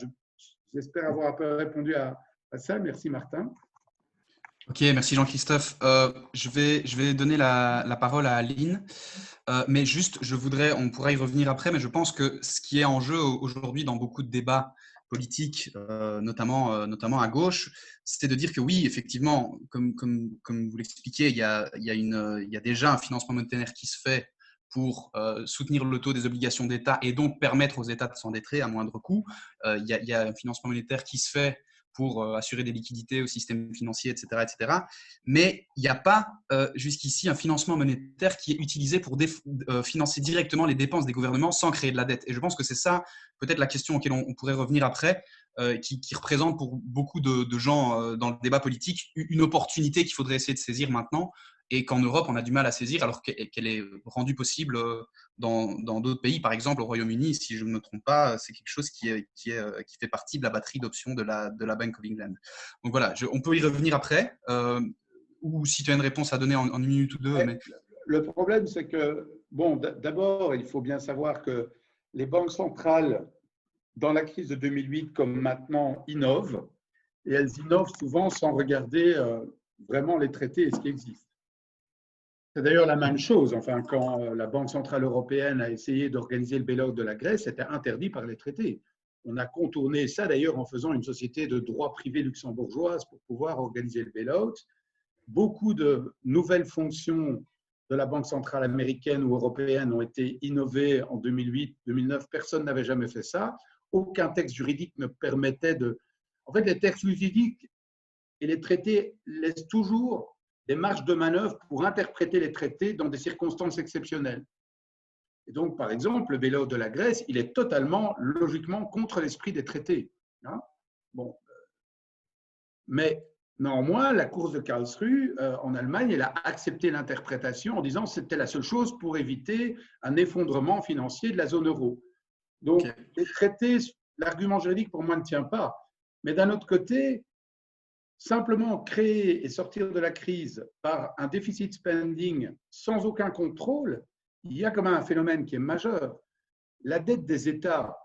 j'espère avoir un peu répondu à ça. Merci Martin. Ok, merci Jean-Christophe. Je vais donner la parole à Aline. Mais juste, on pourra y revenir après, mais je pense que ce qui est en jeu aujourd'hui dans beaucoup de débats politiques, notamment à gauche, c'est de dire que oui, effectivement, comme vous l'expliquiez, il y a déjà un financement monétaire qui se fait pour soutenir le taux des obligations d'État et donc permettre aux États de s'endetter à moindre coût. Il y a un financement monétaire qui se fait pour assurer des liquidités au système financier, etc. etc. Mais il n'y a pas jusqu'ici un financement monétaire qui est utilisé pour financer directement les dépenses des gouvernements sans créer de la dette. Et je pense que c'est ça, peut-être la question auquel on pourrait revenir après, qui représente pour beaucoup de gens dans le débat politique une opportunité qu'il faudrait essayer de saisir maintenant et qu'en Europe, on a du mal à saisir alors qu'elle est rendue possible dans d'autres pays. Par exemple, au Royaume-Uni, si je ne me trompe pas, c'est quelque chose qui fait partie de la batterie d'options de la Bank of England. Donc voilà, on peut y revenir après, ou si tu as une réponse à donner en une minute ou deux. Mais... Le problème, c'est que, bon, d'abord, il faut bien savoir que les banques centrales, dans la crise de 2008 comme maintenant, innovent. Et elles innovent souvent sans regarder vraiment les traités et ce qui existe. C'est d'ailleurs la même chose. Enfin, quand la Banque centrale européenne a essayé d'organiser le bail-out de la Grèce, c'était interdit par les traités. On a contourné ça d'ailleurs en faisant une société de droit privé luxembourgeoise pour pouvoir organiser le bail-out. Beaucoup de nouvelles fonctions de la Banque centrale américaine ou européenne ont été innovées en 2008-2009. Personne n'avait jamais fait ça. Aucun texte juridique ne permettait de… En fait, les textes juridiques et les traités laissent toujours des marges de manœuvre pour interpréter les traités dans des circonstances exceptionnelles. Et donc, par exemple, le bail-out de la Grèce, il est totalement, logiquement, contre l'esprit des traités. Hein, bon. Mais néanmoins, la Cour de Karlsruhe en Allemagne, elle a accepté l'interprétation en disant que c'était la seule chose pour éviter un effondrement financier de la zone euro. Donc, les traités, l'argument juridique pour moi ne tient pas. Mais d'un autre côté, simplement créer et sortir de la crise par un déficit spending sans aucun contrôle, il y a quand même un phénomène qui est majeur. La dette des États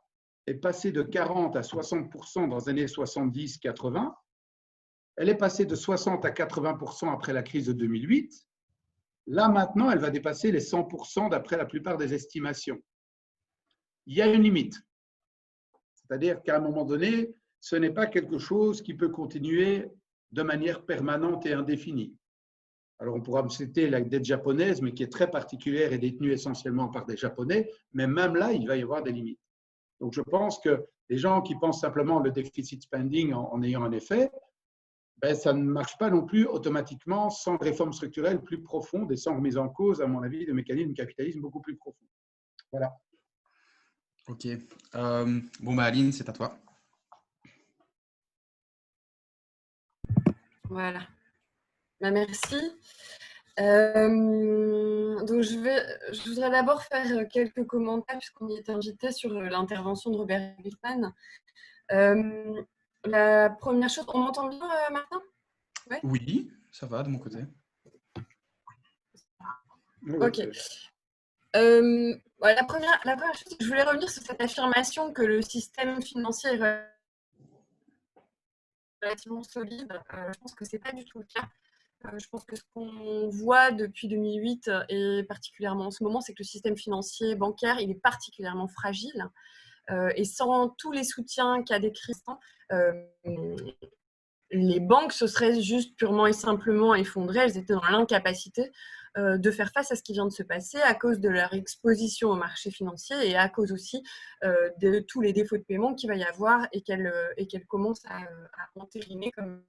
est passée de 40 à 60% dans les années 70-80. Elle est passée de 60 à 80% après la crise de 2008. Là, maintenant, elle va dépasser les 100% d'après la plupart des estimations. Il y a une limite. C'est-à-dire qu'à un moment donné, ce n'est pas quelque chose qui peut continuer de manière permanente et indéfinie. Alors, on pourra me citer la dette japonaise, mais qui est très particulière et détenue essentiellement par des Japonais, mais même là, il va y avoir des limites. Donc, je pense que les gens qui pensent simplement le déficit spending en ayant un effet, ben, ça ne marche pas non plus automatiquement sans réforme structurelle plus profonde et sans remise en cause, à mon avis, de mécanismes de capitalisme beaucoup plus profonds. Voilà. Ok. Bon, bah, Aline, c'est à toi. Voilà. Bah, merci. Donc je voudrais d'abord faire quelques commentaires puisqu'on y était invité sur l'intervention de Robert Gutmann. La première chose, on m'entend bien, Martin? Ouais. Oui, ça va de mon côté. Ok. La première chose, je voulais revenir sur cette affirmation que le système financier est relativement solide. Je pense que ce n'est pas du tout le cas. Je pense que ce qu'on voit depuis 2008 et particulièrement en ce moment, c'est que le système financier bancaire, il est particulièrement fragile. Et sans tous les soutiens qu'a décrit, les banques se seraient juste purement et simplement effondrées. Elles étaient dans l'incapacité de faire face à ce qui vient de se passer à cause de leur exposition au marché financier et à cause aussi de tous les défauts de paiement qu'il va y avoir et qu'elles commencent à entériner comme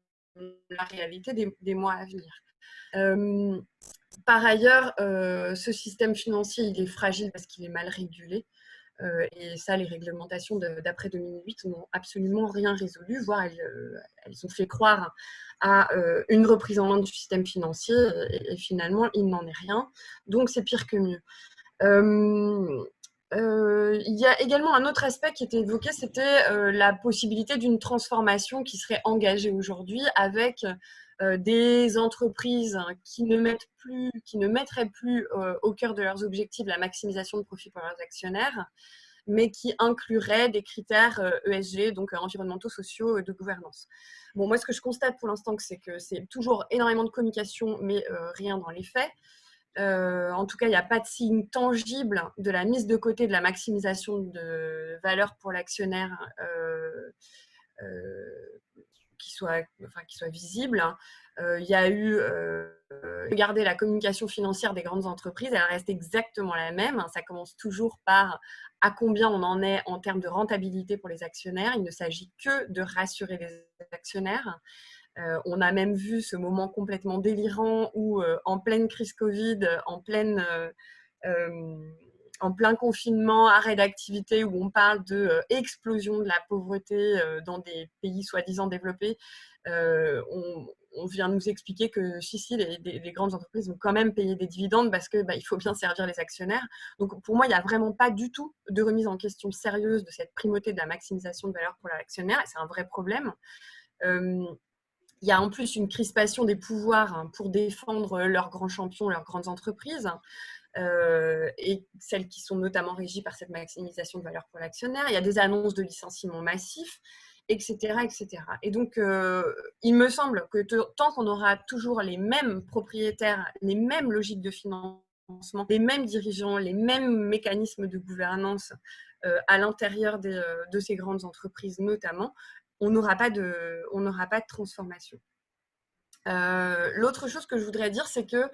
la réalité des mois à venir. Par ailleurs, ce système financier, il est fragile parce qu'il est mal régulé. Et ça, les réglementations d'après 2008 n'ont absolument rien résolu, voire elles ont fait croire à une reprise en main du système financier et finalement, il n'en est rien. Donc, c'est pire que mieux. Il y a également un autre aspect qui était évoqué, c'était la possibilité d'une transformation qui serait engagée aujourd'hui avec des entreprises qui ne mettraient plus au cœur de leurs objectifs la maximisation de profit pour leurs actionnaires, mais qui incluraient des critères ESG, donc environnementaux, sociaux, de gouvernance. Bon, moi, ce que je constate pour l'instant, c'est que c'est toujours énormément de communication, mais rien dans les faits. En tout cas, il n'y a pas de signe tangible de la mise de côté de la maximisation de valeur pour l'actionnaire qui soit visible. Il y a eu, regardez la communication financière des grandes entreprises, elle reste exactement la même. Ça commence toujours par à combien on en est en termes de rentabilité pour les actionnaires. Il ne s'agit que de rassurer les actionnaires. On a même vu ce moment complètement délirant où, en pleine crise Covid, en plein confinement, arrêt d'activité, où on parle de explosion de la pauvreté dans des pays soi-disant développés, on vient nous expliquer que si, les grandes entreprises vont quand même payer des dividendes parce que il faut bien servir les actionnaires. Donc pour moi, il n'y a vraiment pas du tout de remise en question sérieuse de cette primauté de la maximisation de valeur pour l'actionnaire, et c'est un vrai problème. Il y a en plus une crispation des pouvoirs pour défendre leurs grands champions, leurs grandes entreprises, et celles qui sont notamment régies par cette maximisation de valeur pour l'actionnaire. Il y a des annonces de licenciements massifs, etc. etc. Et donc, il me semble que tant qu'on aura toujours les mêmes propriétaires, les mêmes logiques de financement, les mêmes dirigeants, les mêmes mécanismes de gouvernance à l'intérieur de ces grandes entreprises notamment, on n'aura pas de transformation. L'autre chose que je voudrais dire, c'est que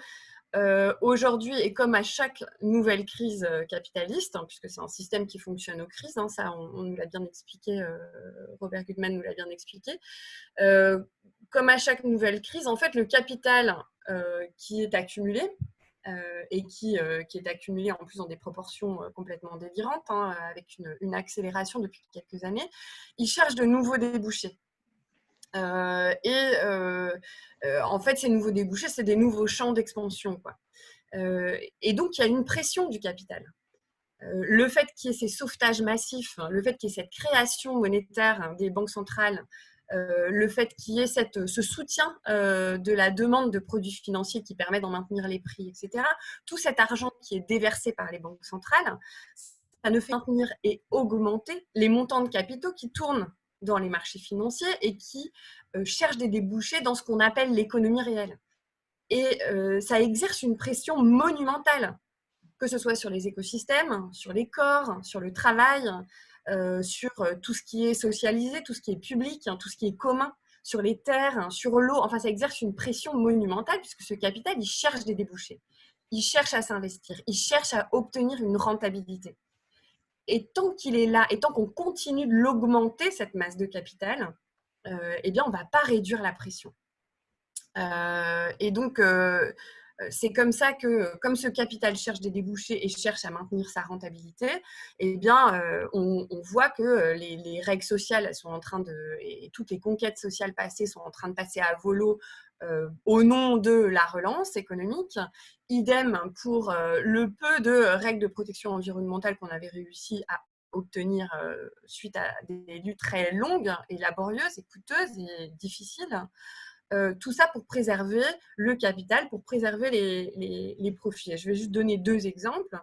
aujourd'hui, et comme à chaque nouvelle crise capitaliste, hein, puisque c'est un système qui fonctionne aux crises, hein, ça on nous l'a bien expliqué, Robert Gutmann nous l'a bien expliqué, comme à chaque nouvelle crise, en fait, le capital qui est accumulé, et qui est accumulé en plus dans des proportions complètement délirantes, hein, avec une accélération depuis quelques années, il cherche de nouveaux débouchés. En fait, ces nouveaux débouchés, c'est des nouveaux champs d'expansion, quoi. Et donc, il y a une pression du capital. Le fait qu'il y ait ces sauvetages massifs, le fait qu'il y ait cette création monétaire, hein, des banques centrales, le fait qu'il y ait ce soutien de la demande de produits financiers qui permet d'en maintenir les prix, etc. Tout cet argent qui est déversé par les banques centrales, ça ne fait maintenir et augmenter les montants de capitaux qui tournent dans les marchés financiers et qui cherchent des débouchés dans ce qu'on appelle l'économie réelle. Et ça exerce une pression monumentale, que ce soit sur les écosystèmes, sur les corps, sur le travail, sur tout ce qui est socialisé, tout ce qui est public, hein, tout ce qui est commun, sur les terres, sur l'eau. Enfin, ça exerce une pression monumentale puisque ce capital, il cherche des débouchés. Il cherche à s'investir. Il cherche à obtenir une rentabilité. Et tant qu'il est là, et tant qu'on continue de l'augmenter, cette masse de capital, eh bien, on ne va pas réduire la pression. Et donc, c'est comme ça que, comme ce capital cherche des débouchés et cherche à maintenir sa rentabilité, eh bien, on voit que les règles sociales elles sont en train et toutes les conquêtes sociales passées sont en train de passer à volo au nom de la relance économique. Idem pour le peu de règles de protection environnementale qu'on avait réussi à obtenir suite à des luttes très longues et laborieuses et coûteuses et difficiles. Tout ça pour préserver le capital, pour préserver les profits. Et je vais juste donner 2 exemples.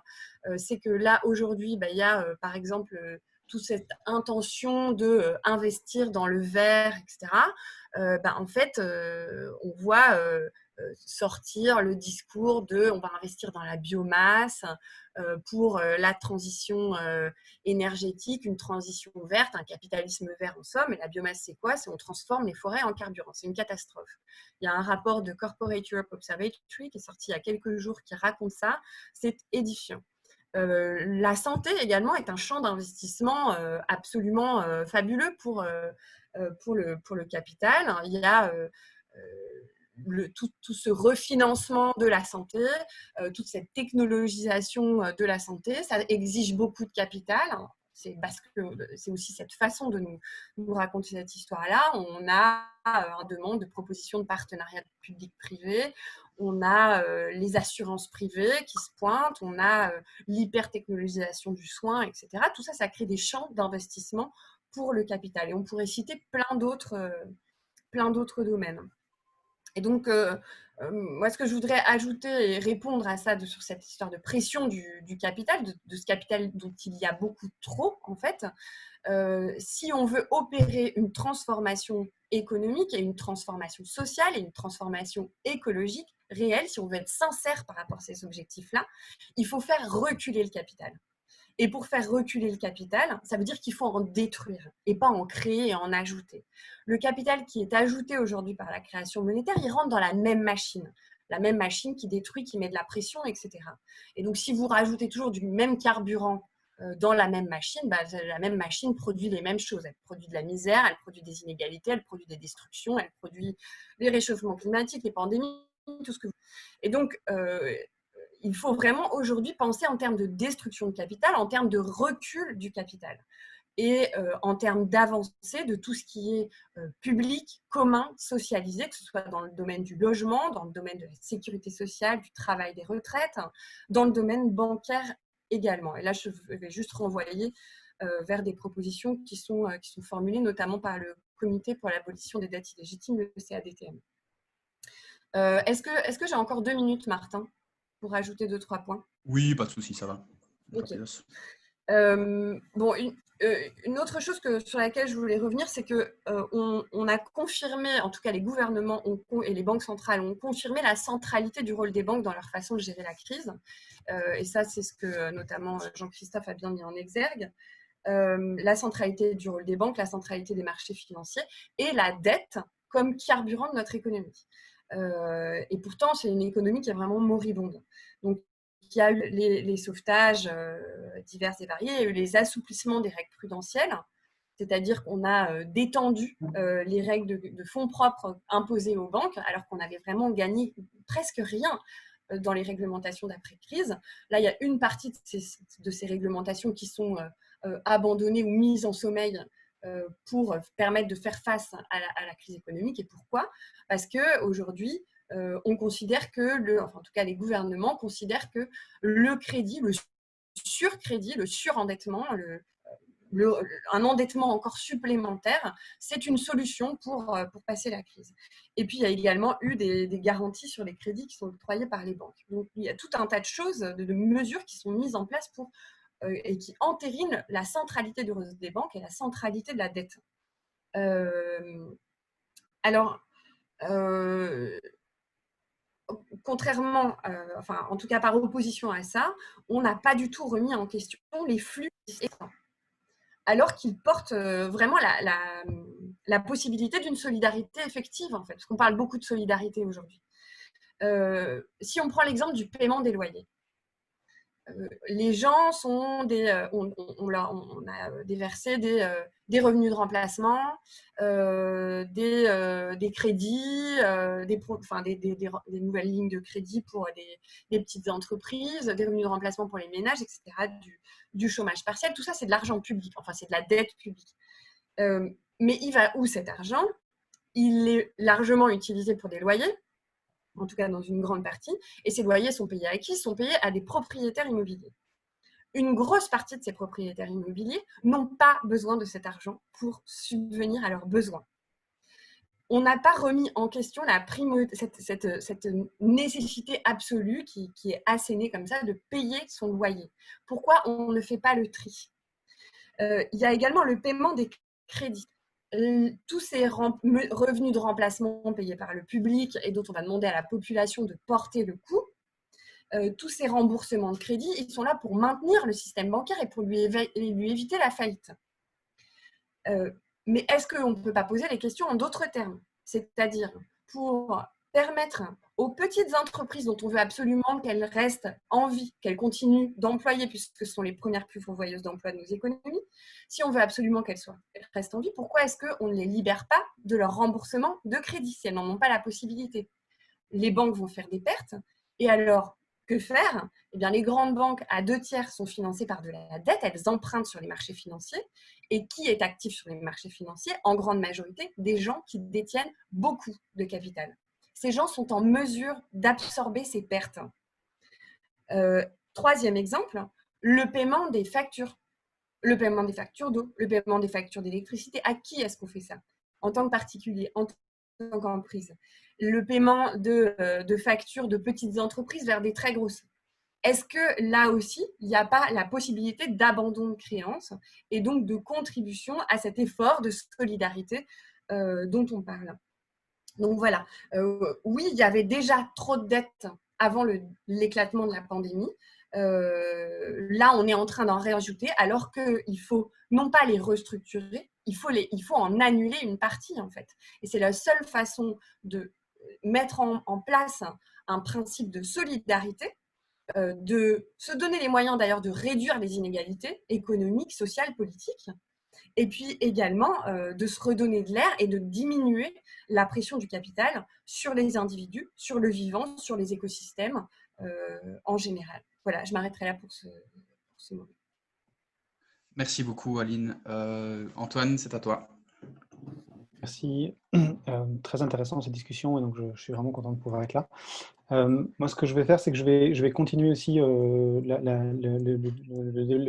C'est que là, aujourd'hui, il y a par exemple toute cette intention d'investir dans le vert, etc. En fait, on voit sortir le discours de on va investir dans la biomasse pour la transition énergétique, une transition verte, un capitalisme vert en somme. Et la biomasse, c'est quoi? C'est on transforme les forêts en carburant. C'est une catastrophe. Il y a un rapport de Corporate Europe Observatory qui est sorti il y a quelques jours qui raconte ça. C'est édifiant. La santé également est un champ d'investissement absolument fabuleux pour le capital. Il y a tout ce refinancement de la santé, toute cette technologisation de la santé, ça exige beaucoup de capital. C'est parce que c'est aussi cette façon de nous raconter cette histoire-là. On a une demande de proposition de partenariat public-privé, on a les assurances privées qui se pointent, on a l'hypertechnologisation du soin, etc. Tout ça, ça crée des champs d'investissement pour le capital. Et on pourrait citer plein d'autres domaines. Et donc, moi, ce que je voudrais ajouter et répondre à ça sur cette histoire de pression du capital, de ce capital dont il y a beaucoup trop, en fait, si on veut opérer une transformation économique et une transformation sociale et une transformation écologique réelle, si on veut être sincère par rapport à ces objectifs-là, il faut faire reculer le capital. Et pour faire reculer le capital, ça veut dire qu'il faut en détruire et pas en créer et en ajouter. Le capital qui est ajouté aujourd'hui par la création monétaire, il rentre dans la même machine qui détruit, qui met de la pression, etc. Et donc, si vous rajoutez toujours du même carburant dans la même machine produit les mêmes choses. Elle produit de la misère, elle produit des inégalités, elle produit des destructions, elle produit les réchauffements climatiques, les pandémies, tout ce que vous... Et donc, il faut vraiment aujourd'hui penser en termes de destruction de capital, en termes de recul du capital et en termes d'avancée de tout ce qui est public, commun, socialisé, que ce soit dans le domaine du logement, dans le domaine de la sécurité sociale, du travail, des retraites, dans le domaine bancaire également. Et là, je vais juste renvoyer vers des propositions qui sont formulées notamment par le Comité pour l'abolition des dettes illégitimes, le CADTM. Est-ce que j'ai encore 2 minutes, Martin, pour ajouter 2-3 points? Oui, pas de souci, ça va. Okay. Une autre chose sur laquelle je voulais revenir, c'est qu'on a confirmé, en tout cas les gouvernements et les banques centrales ont confirmé la centralité du rôle des banques dans leur façon de gérer la crise. Et ça, c'est ce que notamment Jean-Christophe a bien mis en exergue. la centralité du rôle des banques, la centralité des marchés financiers et la dette comme carburant de notre économie. Et pourtant, c'est une économie qui est vraiment moribonde. Donc, il y a eu les sauvetages divers et variés, il y a eu les assouplissements des règles prudentielles, c'est-à-dire qu'on a détendu les règles de fonds propres imposées aux banques, alors qu'on avait vraiment gagné presque rien dans les réglementations d'après-crise. Là, il y a une partie de ces réglementations qui sont abandonnées ou mises en sommeil pour permettre de faire face à la crise économique. Et pourquoi ? Parce qu'aujourd'hui, on considère que, enfin, en tout cas les gouvernements considèrent que le crédit, le surcrédit, le surendettement, un endettement encore supplémentaire, c'est une solution pour passer la crise. Et puis, il y a également eu des garanties sur les crédits qui sont octroyés par les banques. Donc, il y a tout un tas de choses, de mesures qui sont mises en place et qui entérinent la centralité des banques et la centralité de la dette. Alors, contrairement, enfin, en tout cas par opposition à ça, on n'a pas du tout remis en question les flux existants, alors qu'ils portent vraiment la possibilité d'une solidarité effective, en fait, parce qu'on parle beaucoup de solidarité aujourd'hui. Si on prend l'exemple du paiement des loyers, les gens sont on a déversé des revenus de remplacement, des crédits, des nouvelles lignes de crédit pour des petites entreprises, des revenus de remplacement pour les ménages, etc., du chômage partiel. Tout ça, c'est de l'argent public, enfin, c'est de la dette publique. Mais il va où cet argent ? Il est largement utilisé pour des loyers, en tout cas dans une grande partie, et ces loyers sont payés à qui ? Ils sont payés à des propriétaires immobiliers. Une grosse partie de ces propriétaires immobiliers n'ont pas besoin de cet argent pour subvenir à leurs besoins. On n'a pas remis en question cette nécessité absolue qui est assénée comme ça de payer son loyer. Pourquoi on ne fait pas le tri ? Il y a également le paiement des crédits. Tous ces revenus de remplacement payés par le public et dont on va demander à la population de porter le coût, tous ces remboursements de crédit, ils sont là pour maintenir le système bancaire et pour lui éviter la faillite. Mais est-ce qu'on ne peut pas poser les questions en d'autres termes ? C'est-à-dire pour permettre aux petites entreprises dont on veut absolument qu'elles restent en vie, qu'elles continuent d'employer, puisque ce sont les premières pourvoyeuses d'emploi de nos économies, si on veut absolument qu'elles restent en vie, pourquoi est-ce qu'on ne les libère pas de leur remboursement de crédit si elles n'en ont pas la possibilité ? Les banques vont faire des pertes, et alors, que faire ? Eh bien, les grandes banques, à 2/3, sont financées par de la dette, elles empruntent sur les marchés financiers. Et qui est actif sur les marchés financiers ? En grande majorité, des gens qui détiennent beaucoup de capital. Ces gens sont en mesure d'absorber ces pertes. Troisième exemple, le paiement des factures. Le paiement des factures d'eau, le paiement des factures d'électricité. À qui est-ce qu'on fait ça ? En tant que particulier, en tant qu'entreprise. Le paiement de factures de petites entreprises vers des très grosses. Est-ce que là aussi, il n'y a pas la possibilité d'abandon de créances et donc de contribution à cet effort de solidarité dont on parle ? Donc voilà, oui, il y avait déjà trop de dettes avant l'éclatement de la pandémie. Là, on est en train d'en réajouter alors qu'il faut non pas les restructurer, il faut en annuler une partie en fait. Et c'est la seule façon de mettre en place un principe de solidarité, de se donner les moyens d'ailleurs de réduire les inégalités économiques, sociales, politiques, et puis également de se redonner de l'air et de diminuer la pression du capital sur les individus, sur le vivant, sur les écosystèmes en général. Voilà, je m'arrêterai là pour ce moment. Merci beaucoup, Aline. Antoine, c'est à toi. Merci. Très intéressant cette discussion, et donc je suis vraiment content de pouvoir être là. Moi, ce que je vais faire, c'est que je vais continuer aussi le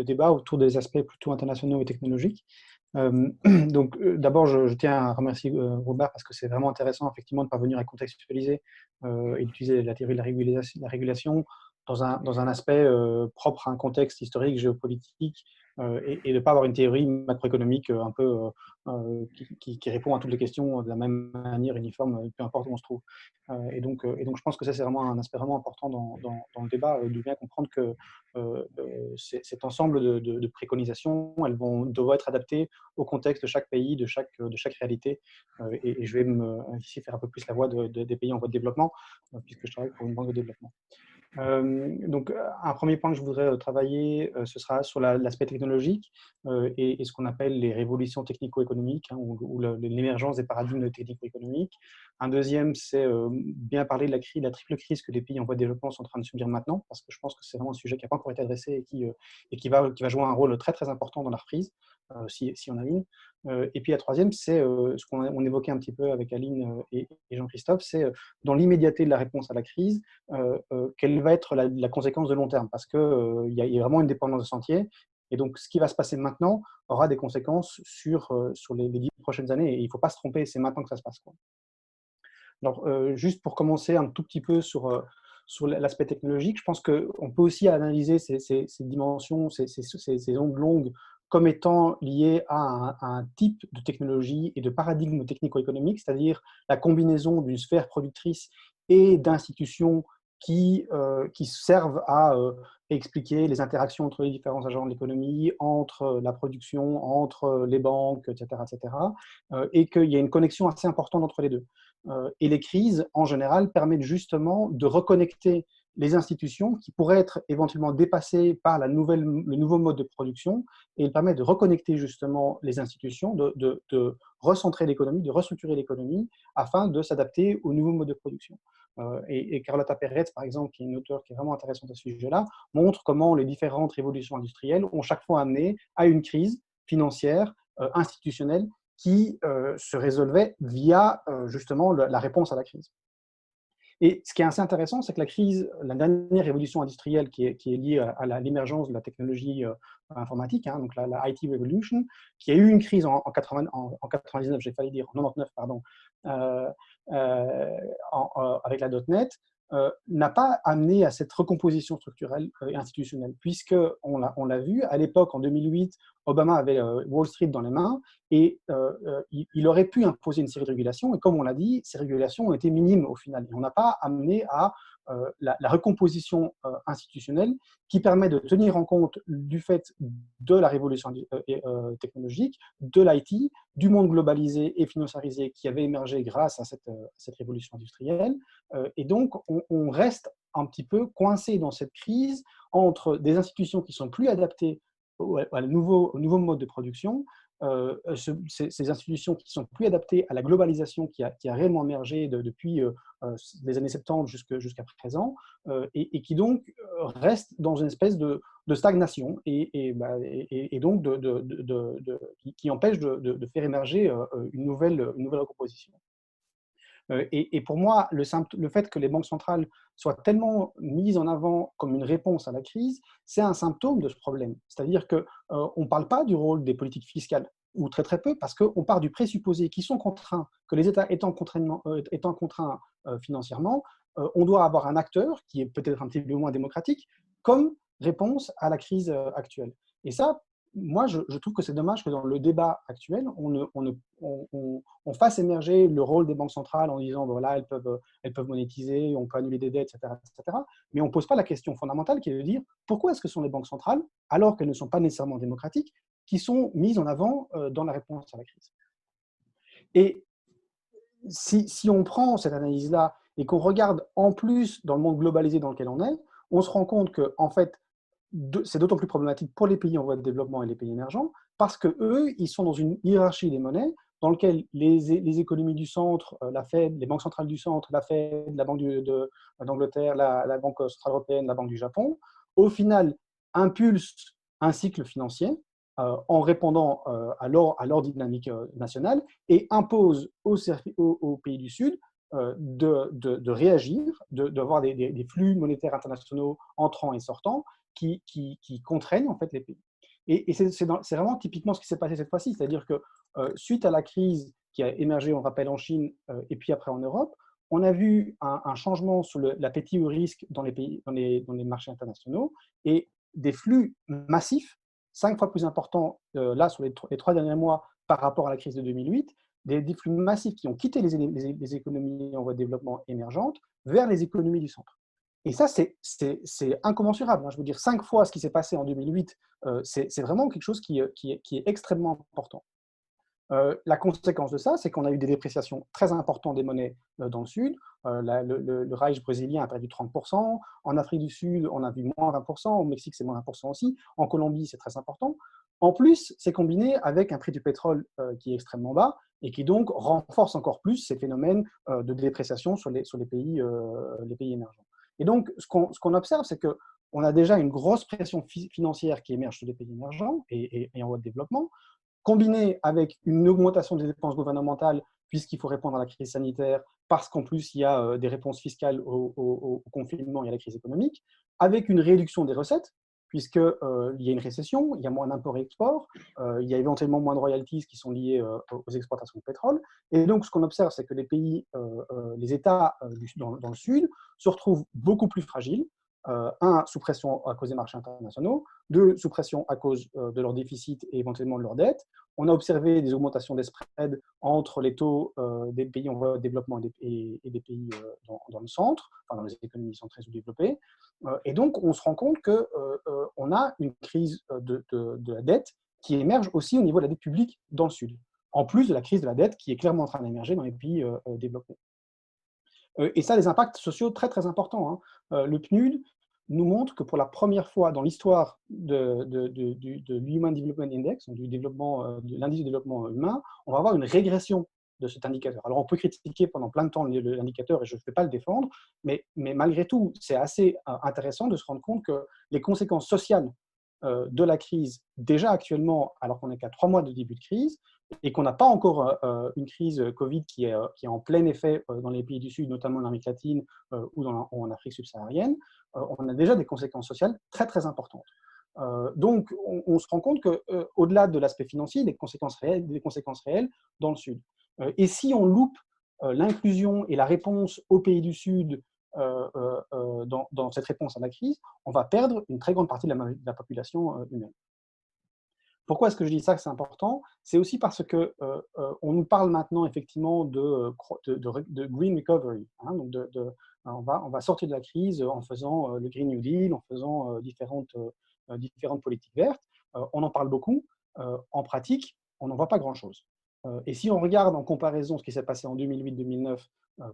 débat autour des aspects plutôt internationaux et technologiques. Donc, d'abord, je tiens à remercier Robert parce que c'est vraiment intéressant, effectivement, de parvenir à contextualiser et d'utiliser la théorie de la régulation dans un aspect propre à un contexte historique, géopolitique, et de ne pas avoir une théorie macroéconomique un peu qui répond à toutes les questions de la même manière uniforme, peu importe où on se trouve. Et donc, je pense que ça, c'est vraiment un aspect vraiment important dans le débat, de bien comprendre que cet ensemble de préconisations, elles devront être adaptées au contexte de chaque pays, de chaque réalité. Et je vais ici faire un peu plus la voix des pays en voie de développement, puisque je travaille pour une banque de développement. Donc, un premier point que je voudrais travailler, ce sera sur l'aspect technologique et ce qu'on appelle les révolutions technico-économiques, hein, ou l'émergence des paradigmes technico-économiques. Un deuxième, c'est bien parler de la triple crise que les pays en voie de développement sont en train de subir maintenant, parce que je pense que c'est vraiment un sujet qui n'a pas encore été adressé et qui va jouer un rôle très, très important dans la reprise, si on a une. Et puis la troisième, c'est ce qu'on évoquait un petit peu avec Aline et Jean-Christophe, c'est dans l'immédiateté de la réponse à la crise, quelle va être la conséquence de long terme, parce qu'il y a vraiment une dépendance de sentier. Et donc, ce qui va se passer maintenant aura des conséquences sur les 10 prochaines années. Et il ne faut pas se tromper, c'est maintenant que ça se passe, quoi. Alors, juste pour commencer un tout petit peu sur l'aspect technologique, je pense qu'on peut aussi analyser ces dimensions, ces ondes longues, comme étant liées à un type de technologie et de paradigme technico-économique, c'est-à-dire la combinaison d'une sphère productrice et d'institutions qui servent à expliquer les interactions entre les différents agents de l'économie, entre la production, entre les banques, etc., et qu'il y a une connexion assez importante entre les deux. Et les crises, en général, permettent justement de reconnecter les institutions qui pourraient être éventuellement dépassées par le nouveau mode de production, et il permet de reconnecter justement les institutions, de recentrer l'économie, de restructurer l'économie afin de s'adapter au nouveau mode de production. Et Carlota Pérez, par exemple, qui est une auteure qui est vraiment intéressante à ce sujet-là, montre comment les différentes révolutions industrielles ont chaque fois amené à une crise financière, institutionnelle, qui se résolvait via justement la réponse à la crise. Et ce qui est assez intéressant, c'est que la dernière révolution industrielle qui est liée à l'émergence de la technologie informatique, hein, donc la IT Revolution, qui a eu une crise en 99, j'ai failli dire, en 99, pardon, avec la .NET, n'a pas amené à cette recomposition structurelle et institutionnelle, puisqu'on l'a vu, à l'époque, en 2008, Obama avait Wall Street dans les mains, et il aurait pu imposer une série de régulations, et comme on l'a dit, ces régulations ont été minimes au final. Et on n'a pas amené à la recomposition institutionnelle qui permet de tenir en compte du fait de la révolution technologique, de l'IT, du monde globalisé et financiarisé qui avait émergé grâce à cette révolution industrielle. Et donc, on reste un petit peu coincé dans cette crise entre des institutions qui sont plus adaptées au nouveau mode de production, ces institutions qui sont plus adaptées à la globalisation qui a réellement émergé depuis les années 70 jusqu'à présent, et qui donc restent dans une espèce de stagnation et donc qui empêche de faire émerger une nouvelle recomposition. Et pour moi, le fait que les banques centrales soient tellement mises en avant comme une réponse à la crise, c'est un symptôme de ce problème. C'est-à-dire qu'on ne parle pas du rôle des politiques fiscales, ou très très peu, parce qu'on part du présupposé qu'ils sont contraints, que les États étant contraints financièrement, on doit avoir un acteur qui est peut-être un petit peu moins démocratique comme réponse à la crise actuelle. Et ça, moi, je trouve que c'est dommage que dans le débat actuel, on fasse émerger le rôle des banques centrales en disant, voilà, elles peuvent monétiser, on peut annuler des dettes, etc. Mais on ne pose pas la question fondamentale qui est de dire, pourquoi est-ce que ce sont les banques centrales, alors qu'elles ne sont pas nécessairement démocratiques, qui sont mises en avant dans la réponse à la crise? Et si on prend cette analyse-là et qu'on regarde en plus dans le monde globalisé dans lequel on est, on se rend compte que, en fait, c'est d'autant plus problématique pour les pays en voie de développement et les pays émergents, parce qu'eux, ils sont dans une hiérarchie des monnaies dans laquelle les économies du centre, la Fed, les banques centrales du centre, la Fed, la Banque d'Angleterre, la Banque centrale européenne, la Banque du Japon, au final, impulsent un cycle financier en répondant à leur dynamique nationale et imposent aux pays du Sud de réagir, d'avoir des flux monétaires internationaux entrants et sortants qui contraignent en fait les pays. Et c'est vraiment typiquement ce qui s'est passé cette fois-ci, c'est-à-dire que suite à la crise qui a émergé, on rappelle, en Chine et puis après en Europe, on a vu un changement sur l'appétit au risque dans les marchés internationaux et des flux massifs, 5 fois plus importants là sur les 3 derniers mois par rapport à la crise de 2008, des flux massifs qui ont quitté les économies en voie de développement émergentes vers les économies du centre. Et ça, c'est incommensurable. Hein. Je veux dire, 5 fois ce qui s'est passé en 2008, c'est vraiment quelque chose qui est extrêmement important. La conséquence de ça, c'est qu'on a eu des dépréciations très importantes des monnaies dans le Sud. Le Reich brésilien a perdu 30%. En Afrique du Sud, on a vu moins 20%. Au Mexique, c'est moins 20% aussi. En Colombie, c'est très important. En plus, c'est combiné avec un prix du pétrole qui est extrêmement bas et qui donc renforce encore plus ces phénomènes de dépréciation sur les pays émergents. Et donc, ce qu'on observe, c'est qu'on a déjà une grosse pression financière qui émerge sur les pays émergents et en voie de développement, combiné avec une augmentation des dépenses gouvernementales, puisqu'il faut répondre à la crise sanitaire, parce qu'en plus, il y a des réponses fiscales au confinement et à la crise économique, avec une réduction des recettes, puisqu'il y a une récession, il y a moins d'import et export, il y a éventuellement moins de royalties qui sont liées aux exportations de pétrole. Et donc, ce qu'on observe, c'est que les pays, les États dans le Sud se retrouvent beaucoup plus fragiles, un, sous pression à cause des marchés internationaux, deux, sous pression à cause de leur déficit et éventuellement de leur dette. On a observé des augmentations des spreads entre les taux des pays en voie de développement et des pays dans le centre, enfin dans les économies centrées sous-développées. Et donc, on se rend compte qu'on a une crise de la dette qui émerge aussi au niveau de la dette publique dans le Sud, en plus de la crise de la dette qui est clairement en train d'émerger dans les pays développés. Et ça a des impacts sociaux très, très importants. Hein. Le PNUD nous montre que pour la première fois dans l'histoire de l'Human Development Index, de l'indice de développement humain, on va avoir une régression de cet indicateur. Alors, on peut critiquer pendant plein de temps l'indicateur et je ne vais pas le défendre, mais malgré tout, c'est assez intéressant de se rendre compte que les conséquences sociales de la crise, déjà actuellement, alors qu'on n'est qu'à 3 mois de début de crise, et qu'on n'a pas encore une crise Covid qui est en plein effet dans les pays du Sud, notamment en Amérique latine ou en Afrique subsaharienne, on a déjà des conséquences sociales très, très importantes. Donc, on se rend compte qu'au-delà de l'aspect financier, des conséquences réelles dans le Sud. Et si on loupe l'inclusion et la réponse aux pays du Sud dans cette réponse à la crise, on va perdre une très grande partie de la population humaine. Pourquoi est-ce que je dis ça que c'est important? C'est aussi parce que on nous parle maintenant effectivement de green recovery. Hein, donc on va sortir de la crise en faisant le Green New Deal, en faisant différentes politiques vertes. On en parle beaucoup. En pratique, on n'en voit pas grand-chose. Et si on regarde en comparaison ce qui s'est passé en 2008-2009,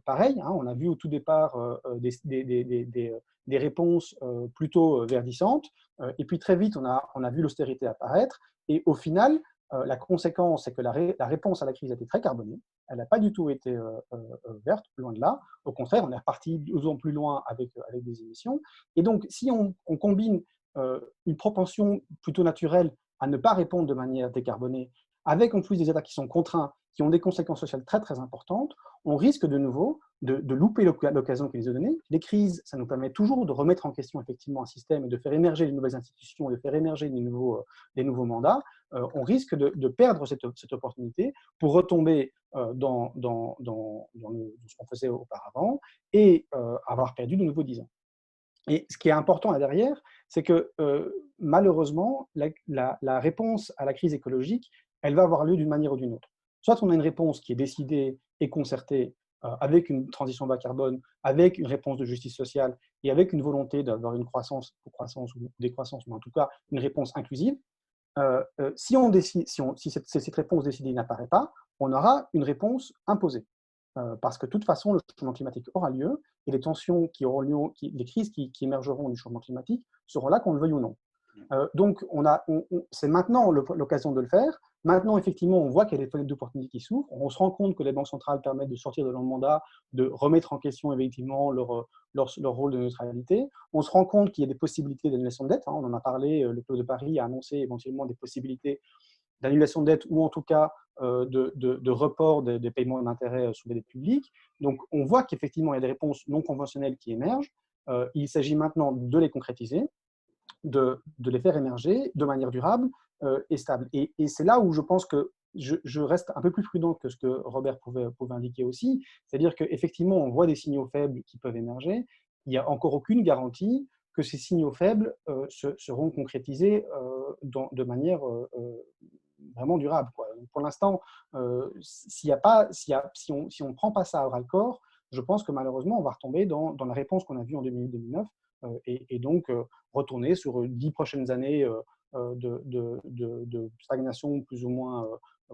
pareil, hein, on a vu au tout départ des réponses plutôt verdissantes, et puis très vite on a vu l'austérité apparaître, et au final, la conséquence, c'est que la réponse à la crise a été très carbonée, elle n'a pas du tout été verte, loin de là, au contraire, on est reparti de plus en plus loin avec des émissions, et donc si on combine une propension plutôt naturelle à ne pas répondre de manière décarbonée, avec en plus des États qui sont contraints, qui ont des conséquences sociales très très importantes, on risque de nouveau de louper l'occasion qui nous est donnée. Les crises, ça nous permet toujours de remettre en question effectivement un système et de faire émerger de nouvelles institutions et de faire émerger des nouveaux mandats. On risque de perdre cette opportunité pour retomber dans ce qu'on faisait auparavant et avoir perdu de nouveau 10 ans. Et ce qui est important là derrière, c'est que malheureusement, la réponse à la crise écologique, elle va avoir lieu d'une manière ou d'une autre. Soit on a une réponse qui est décidée et concertée avec une transition bas carbone, avec une réponse de justice sociale et avec une volonté d'avoir une croissance ou décroissance, mais en tout cas une réponse inclusive. Si cette réponse décidée n'apparaît pas, on aura une réponse imposée. Parce que de toute façon, le changement climatique aura lieu et les tensions qui auront lieu, les crises qui émergeront du changement climatique seront là qu'on le veuille ou non. Donc, c'est maintenant l'occasion de le faire. Maintenant, effectivement, on voit qu'il y a des fenêtres d'opportunité qui s'ouvrent. On se rend compte que les banques centrales permettent de sortir de leur mandat, de remettre en question effectivement leur rôle de neutralité. On se rend compte qu'il y a des possibilités d'annulation de dette. Hein. On en a parlé, le Club de Paris a annoncé éventuellement des possibilités d'annulation de dette ou en tout cas de report des paiements d'intérêts sur les dettes publiques. Donc, on voit qu'effectivement, il y a des réponses non conventionnelles qui émergent. Il s'agit maintenant de les concrétiser, de les faire émerger de manière durable et stable. Et c'est là où je pense que je reste un peu plus prudent que ce que Robert pouvait indiquer aussi, c'est-à-dire qu'effectivement, on voit des signaux faibles qui peuvent émerger. Il n'y a encore aucune garantie que ces signaux faibles seront concrétisés de manière vraiment durable, quoi. Donc, pour l'instant, si on ne prend pas ça à bras-le-corps, je pense que malheureusement, on va retomber dans la réponse qu'on a vue en 2008-2009 et donc retourner sur 10 prochaines années de stagnation plus ou moins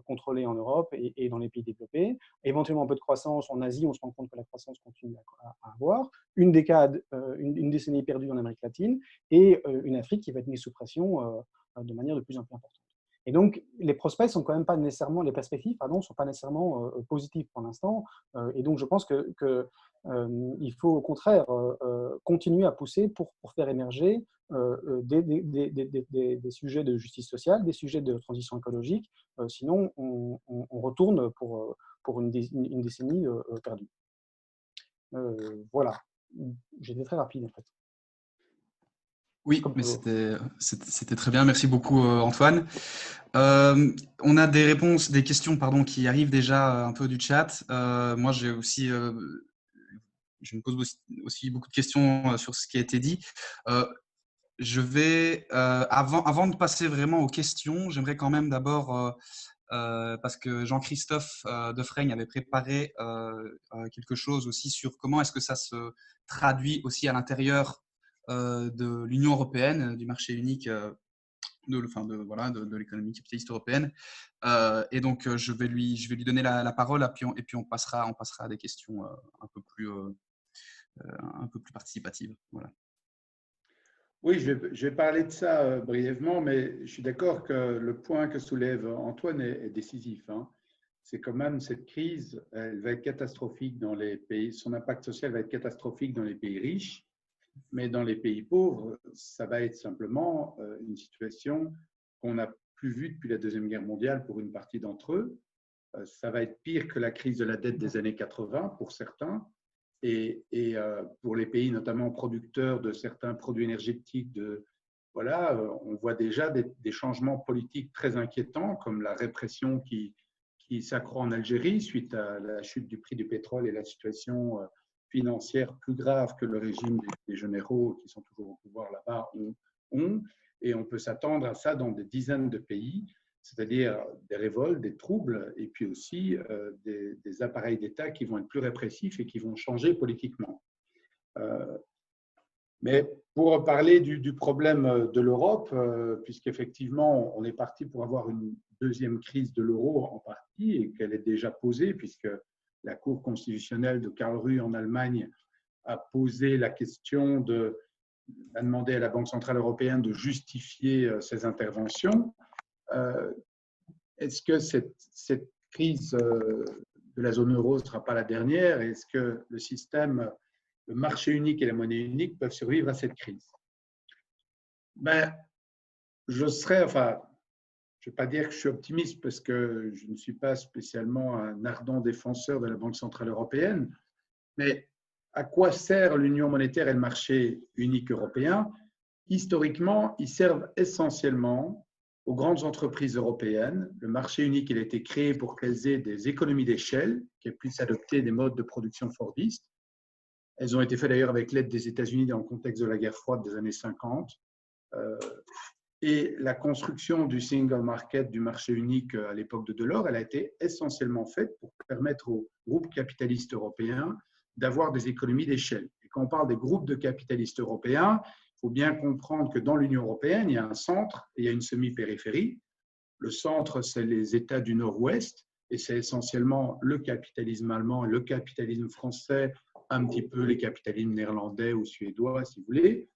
contrôlée en Europe et dans les pays développés. Éventuellement un peu de croissance en Asie, on se rend compte que la croissance continue à avoir. Une décade, une décennie perdue en Amérique latine et une Afrique qui va être mise sous pression de manière de plus en plus importante. Et donc, les prospects sont quand même pas nécessairement, les perspectives, pardon, sont pas nécessairement positives pour l'instant. Et donc, je pense il faut au contraire continuer à pousser pour faire émerger des sujets de justice sociale, des sujets de transition écologique. Sinon, on retourne pour une décennie perdue. Voilà. J'étais très rapide en fait. Oui, mais c'était très bien. Merci beaucoup, Antoine. On a des réponses, des questions, pardon, qui arrivent déjà un peu du chat. Moi, j'ai aussi, je me pose aussi beaucoup de questions sur ce qui a été dit. Je vais, avant de passer vraiment aux questions, j'aimerais quand même d'abord, parce que Jean-Christophe Defraigne avait préparé quelque chose aussi sur comment est-ce que ça se traduit aussi à l'intérieur de l'Union européenne, du marché unique de l'économie capitaliste européenne. Et donc, je vais lui donner la parole et puis on passera à des questions un peu plus participatives. Voilà. Oui, je vais parler de ça brièvement, mais je suis d'accord que le point que soulève Antoine est décisif. Hein. C'est quand même cette crise, elle va être catastrophique dans les pays, son impact social va être catastrophique dans les pays riches, mais dans les pays pauvres, ça va être simplement une situation qu'on n'a plus vue depuis la Deuxième Guerre mondiale pour une partie d'entre eux. Ça va être pire que la crise de la dette des années 80 pour certains. Et pour les pays notamment producteurs de certains produits énergétiques, on voit déjà des changements politiques très inquiétants, comme la répression qui s'accroît en Algérie suite à la chute du prix du pétrole et la situation financière plus grave que le régime des généraux qui sont toujours au pouvoir là-bas ont. Et on peut s'attendre à ça dans des dizaines de pays, c'est-à-dire des révoltes, des troubles, et puis aussi des appareils d'État qui vont être plus répressifs et qui vont changer politiquement. Mais pour parler du problème de l'Europe, puisqu'effectivement, on est parti pour avoir une deuxième crise de l'euro en partie, et qu'elle est déjà posée, puisque la Cour constitutionnelle de Karlsruhe en Allemagne a posé la question a demandé à la Banque centrale européenne de justifier ses interventions. Est-ce que cette crise de la zone euro ne sera pas la dernière? Est-ce que le marché unique et la monnaie unique peuvent survivre à cette crise? Je ne vais pas dire que je suis optimiste parce que je ne suis pas spécialement un ardent défenseur de la Banque centrale européenne, mais à quoi sert l'union monétaire et le marché unique européen? Historiquement, ils servent essentiellement aux grandes entreprises européennes. Le marché unique, il a été créé pour qu'elles aient des économies d'échelle, qu'elles puissent adopter des modes de production fordistes. Elles ont été faites d'ailleurs avec l'aide des États-Unis dans le contexte de la guerre froide des années 50. Et la construction du single market, du marché unique à l'époque de Delors, elle a été essentiellement faite pour permettre aux groupes capitalistes européens d'avoir des économies d'échelle. Et quand on parle des groupes de capitalistes européens, il faut bien comprendre que dans l'Union européenne, il y a un centre et il y a une semi-périphérie. Le centre, c'est les États du Nord-Ouest, et c'est essentiellement le capitalisme allemand et le capitalisme français, un petit peu les capitalismes néerlandais ou suédois, si vous voulez.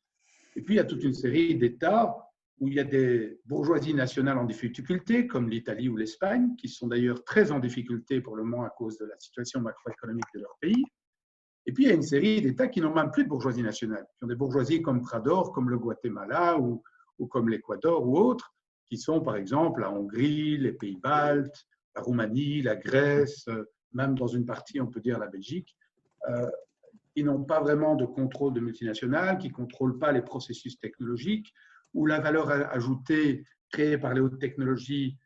Et puis, il y a toute une série d'États où il y a des bourgeoisies nationales en difficulté, comme l'Italie ou l'Espagne, qui sont d'ailleurs très en difficulté pour le moment à cause de la situation macroéconomique de leur pays. Et puis, il y a une série d'États qui n'ont même plus de bourgeoisie nationale, qui ont des bourgeoisies comme Trador, comme le Guatemala ou comme l'Équateur ou autres, qui sont par exemple la Hongrie, les Pays-Baltes, la Roumanie, la Grèce, même dans une partie, on peut dire la Belgique, qui n'ont pas vraiment de contrôle de multinationales, qui ne contrôlent pas les processus technologiques, où la valeur ajoutée créée par les hautes technologies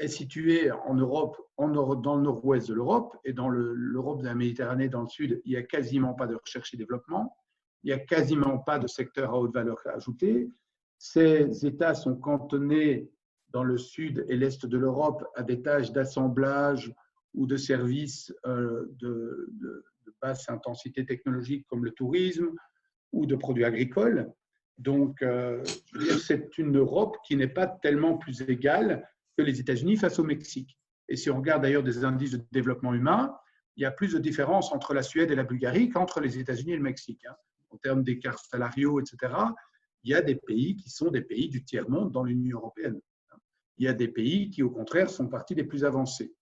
est située en Europe, dans le nord-ouest de l'Europe, et dans l'Europe de la Méditerranée, dans le sud, il n'y a quasiment pas de recherche et développement, il n'y a quasiment pas de secteur à haute valeur ajoutée. Ces États sont cantonnés dans le sud et l'est de l'Europe à des tâches d'assemblage ou de services de basse intensité technologique comme le tourisme ou de produits agricoles. Donc, c'est une Europe qui n'est pas tellement plus égale que les États-Unis face au Mexique. Et si on regarde d'ailleurs des indices de développement humain, il y a plus de différence entre la Suède et la Bulgarie qu'entre les États-Unis et le Mexique. En termes d'écarts salariaux, etc., il y a des pays qui sont des pays du tiers-monde dans l'Union européenne. Il y a des pays qui, au contraire, sont partie des plus avancés.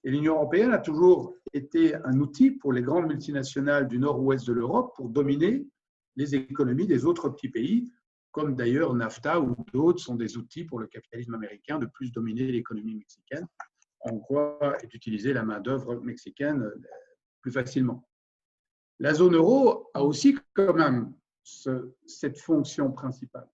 Et l'Union européenne a toujours été un outil pour les grandes multinationales du nord-ouest de l'Europe pour dominer les économies des autres petits pays, comme d'ailleurs NAFTA ou d'autres sont des outils pour le capitalisme américain de plus dominer l'économie mexicaine, en quoi et d'utiliser la main-d'œuvre mexicaine plus facilement. La zone euro a aussi quand même cette fonction principale.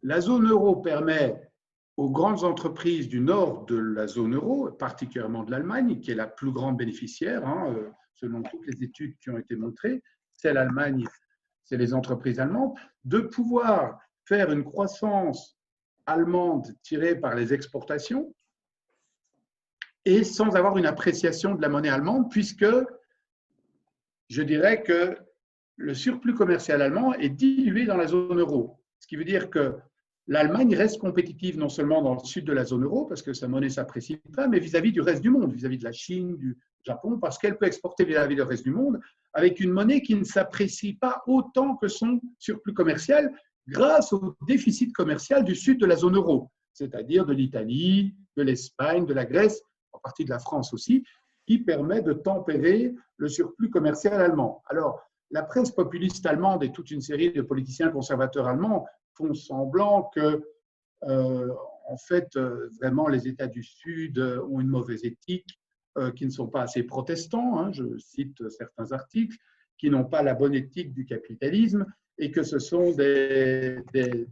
La zone euro permet aux grandes entreprises du nord de la zone euro, particulièrement de l'Allemagne, qui est la plus grande bénéficiaire, selon toutes les études qui ont été montrées, c'est l'Allemagne, c'est les entreprises allemandes, de pouvoir faire une croissance allemande tirée par les exportations et sans avoir une appréciation de la monnaie allemande, puisque je dirais que le surplus commercial allemand est dilué dans la zone euro. Ce qui veut dire que l'Allemagne reste compétitive non seulement dans le sud de la zone euro, parce que sa monnaie ne s'apprécie pas, mais vis-à-vis du reste du monde, vis-à-vis de la Chine, du Japon, parce qu'elle peut exporter vis-à-vis du reste du monde avec une monnaie qui ne s'apprécie pas autant que son surplus commercial grâce au déficit commercial du sud de la zone euro, c'est-à-dire de l'Italie, de l'Espagne, de la Grèce, en partie de la France aussi, qui permet de tempérer le surplus commercial allemand. Alors, la presse populiste allemande et toute une série de politiciens conservateurs allemands font semblant que, en fait, vraiment, les États du Sud ont une mauvaise éthique, qui ne sont pas assez protestants, je cite certains articles, qui n'ont pas la bonne éthique du capitalisme et que ce sont des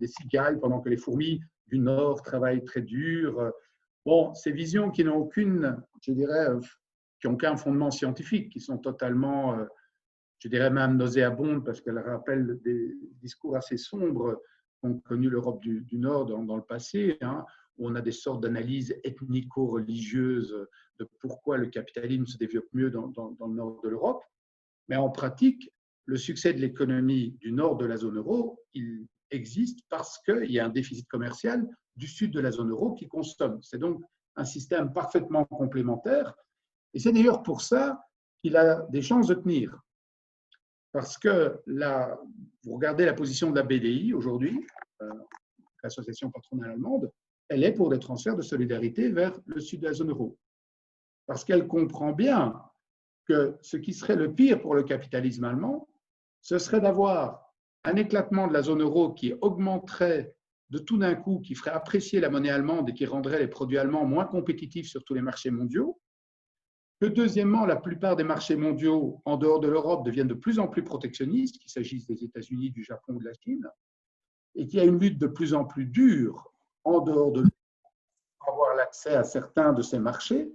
cigales pendant que les fourmis du Nord travaillent très dur. Bon, ces visions qui n'ont aucune, je dirais, qui n'ont aucun fondement scientifique, qui sont totalement, je dirais même nauséabondes parce qu'elles rappellent des discours assez sombres qu'ont connu l'Europe du Nord dans le passé, où on a des sortes d'analyses ethnico-religieuses de pourquoi le capitalisme se développe mieux dans le nord de l'Europe. Mais en pratique, le succès de l'économie du nord de la zone euro, il existe parce qu'il y a un déficit commercial du sud de la zone euro qui consomme. C'est donc un système parfaitement complémentaire. Et c'est d'ailleurs pour ça qu'il a des chances de tenir. Parce que là, vous regardez la position de la BDI aujourd'hui, l'association patronale allemande, elle est pour des transferts de solidarité vers le sud de la zone euro. Parce qu'elle comprend bien que ce qui serait le pire pour le capitalisme allemand, ce serait d'avoir un éclatement de la zone euro qui augmenterait de tout d'un coup, qui ferait apprécier la monnaie allemande et qui rendrait les produits allemands moins compétitifs sur tous les marchés mondiaux. Que deuxièmement, la plupart des marchés mondiaux en dehors de l'Europe deviennent de plus en plus protectionnistes, qu'il s'agisse des États-Unis, du Japon ou de la Chine, et qu'il y a une lutte de plus en plus dure en dehors de l'Europe pour avoir l'accès à certains de ces marchés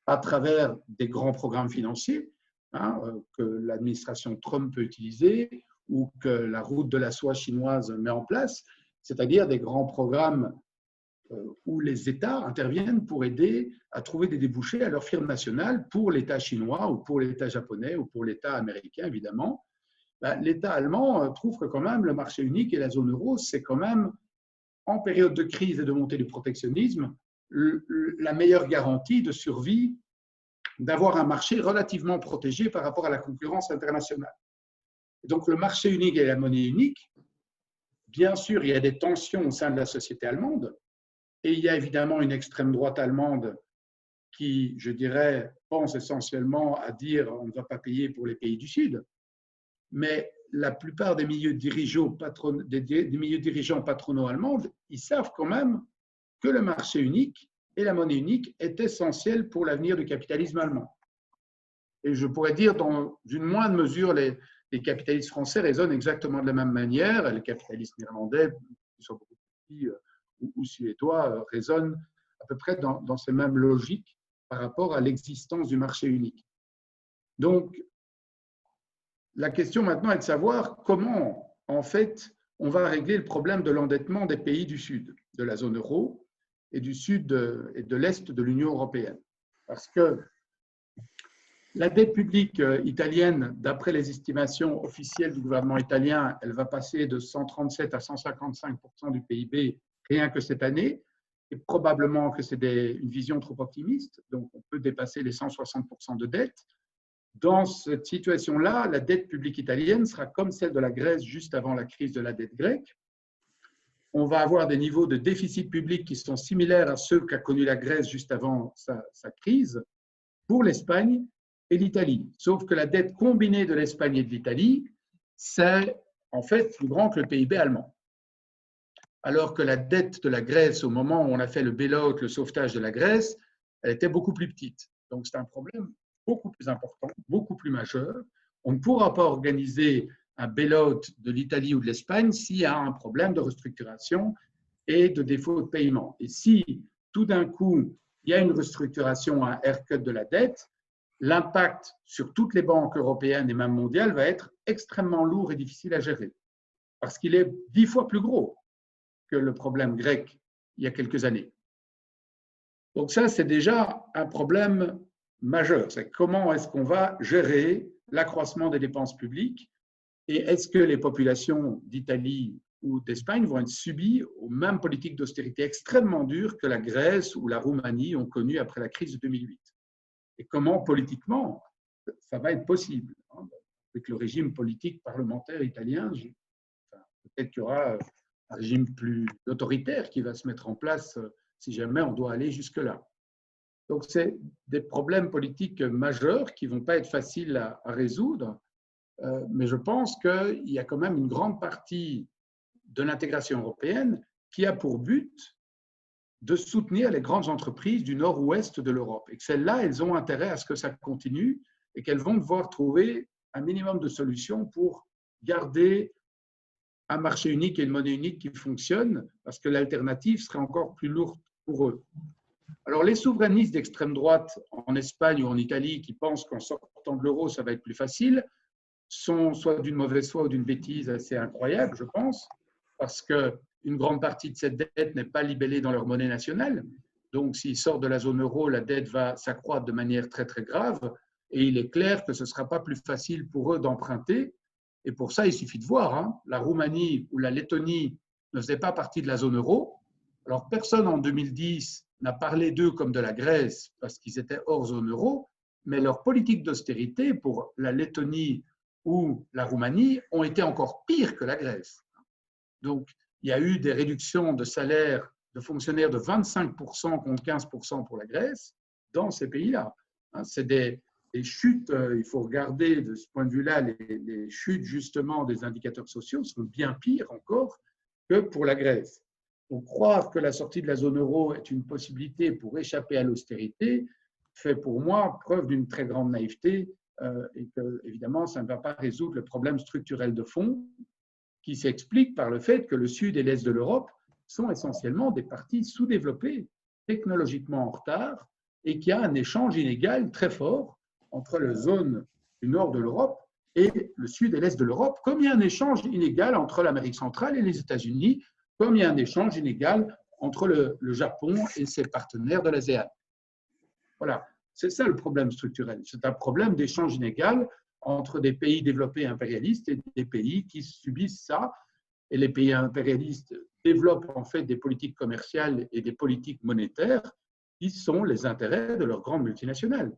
à travers des grands programmes financiers que l'administration Trump peut utiliser ou que la route de la soie chinoise met en place, c'est-à-dire des grands programmes où les États interviennent pour aider à trouver des débouchés à leur firme nationale pour l'État chinois ou pour l'État japonais ou pour l'État américain, évidemment. L'État allemand trouve que quand même le marché unique et la zone euro, c'est quand même, en période de crise et de montée du protectionnisme, la meilleure garantie de survie d'avoir un marché relativement protégé par rapport à la concurrence internationale. Et donc le marché unique et la monnaie unique, bien sûr, il y a des tensions au sein de la société allemande, et il y a évidemment une extrême droite allemande qui, je dirais, pense essentiellement à dire on ne va pas payer pour les pays du Sud. Mais la plupart des milieux dirigeants patronaux allemands, ils savent quand même que le marché unique et la monnaie unique est essentiel pour l'avenir du capitalisme allemand. Et je pourrais dire, dans une moindre mesure, les capitalistes français raisonnent exactement de la même manière, les capitalistes néerlandais, qui sont beaucoup plus petits, ou suédois raisonnent à peu près dans ces mêmes logiques par rapport à l'existence du marché unique. Donc, la question maintenant est de savoir comment, en fait, on va régler le problème de l'endettement des pays du Sud, de la zone euro et du Sud et de l'Est de l'Union européenne. Parce que la dette publique italienne, d'après les estimations officielles du gouvernement italien, elle va passer de 137 à 155% du PIB rien que cette année. Et probablement que c'est une vision trop optimiste, donc on peut dépasser les 160% de dette. Dans cette situation-là, la dette publique italienne sera comme celle de la Grèce juste avant la crise de la dette grecque. On va avoir des niveaux de déficit public qui sont similaires à ceux qu'a connus la Grèce juste avant sa crise pour l'Espagne et l'Italie. Sauf que la dette combinée de l'Espagne et de l'Italie, c'est en fait plus grand que le PIB allemand. Alors que la dette de la Grèce, au moment où on a fait le bail-out, le sauvetage de la Grèce, elle était beaucoup plus petite. Donc c'est un problème beaucoup plus important, beaucoup plus majeur. On ne pourra pas organiser un bail-out de l'Italie ou de l'Espagne s'il y a un problème de restructuration et de défaut de paiement. Et si tout d'un coup, il y a une restructuration, un haircut de la dette, l'impact sur toutes les banques européennes et même mondiales va être extrêmement lourd et difficile à gérer, parce qu'il est 10 fois plus gros que le problème grec il y a quelques années. Donc ça, c'est déjà un problème majeur. C'est comment est-ce qu'on va gérer l'accroissement des dépenses publiques et est-ce que les populations d'Italie ou d'Espagne vont être subies aux mêmes politiques d'austérité extrêmement dures que la Grèce ou la Roumanie ont connues après la crise de 2008. Et comment politiquement ça va être possible. Avec le régime politique parlementaire italien, peut-être qu'il y aura un régime plus autoritaire qui va se mettre en place si jamais on doit aller jusque-là. Donc, c'est des problèmes politiques majeurs qui ne vont pas être faciles à résoudre, mais je pense qu'il y a quand même une grande partie de l'intégration européenne qui a pour but de soutenir les grandes entreprises du nord-ouest de l'Europe. Et que celles-là, elles ont intérêt à ce que ça continue et qu'elles vont devoir trouver un minimum de solutions pour garder un marché unique et une monnaie unique qui fonctionnent, parce que l'alternative serait encore plus lourde pour eux. Alors, les souverainistes d'extrême droite en Espagne ou en Italie qui pensent qu'en sortant de l'euro, ça va être plus facile, sont soit d'une mauvaise foi ou d'une bêtise assez incroyable, je pense, parce qu'une grande partie de cette dette n'est pas libellée dans leur monnaie nationale. Donc, s'ils sortent de la zone euro, la dette va s'accroître de manière très, très grave. Et il est clair que ce ne sera pas plus facile pour eux d'emprunter. Et pour ça, il suffit de voir, hein, la Roumanie ou la Lettonie ne faisaient pas partie de la zone euro. Alors, personne en 2010 n'a parlé d'eux comme de la Grèce parce qu'ils étaient hors zone euro, mais leurs politiques d'austérité pour la Lettonie ou la Roumanie ont été encore pires que la Grèce. Donc, il y a eu des réductions de salaire de fonctionnaires de 25% contre 15% pour la Grèce dans ces pays-là. C'est des chutes, il faut regarder de ce point de vue-là, les chutes justement des indicateurs sociaux sont bien pires encore que pour la Grèce. Donc, croire que la sortie de la zone euro est une possibilité pour échapper à l'austérité fait pour moi preuve d'une très grande naïveté et que, évidemment, ça ne va pas résoudre le problème structurel de fond qui s'explique par le fait que le sud et l'est de l'Europe sont essentiellement des parties sous-développées, technologiquement en retard, et qu'il y a un échange inégal très fort entre la zone du nord de l'Europe et le sud et l'est de l'Europe, comme il y a un échange inégal entre l'Amérique centrale et les États-Unis, comme il y a un échange inégal entre le Japon et ses partenaires de l'ASEAN. Voilà, c'est ça le problème structurel. C'est un problème d'échange inégal entre des pays développés impérialistes et des pays qui subissent ça. Et les pays impérialistes développent en fait des politiques commerciales et des politiques monétaires qui sont les intérêts de leurs grandes multinationales.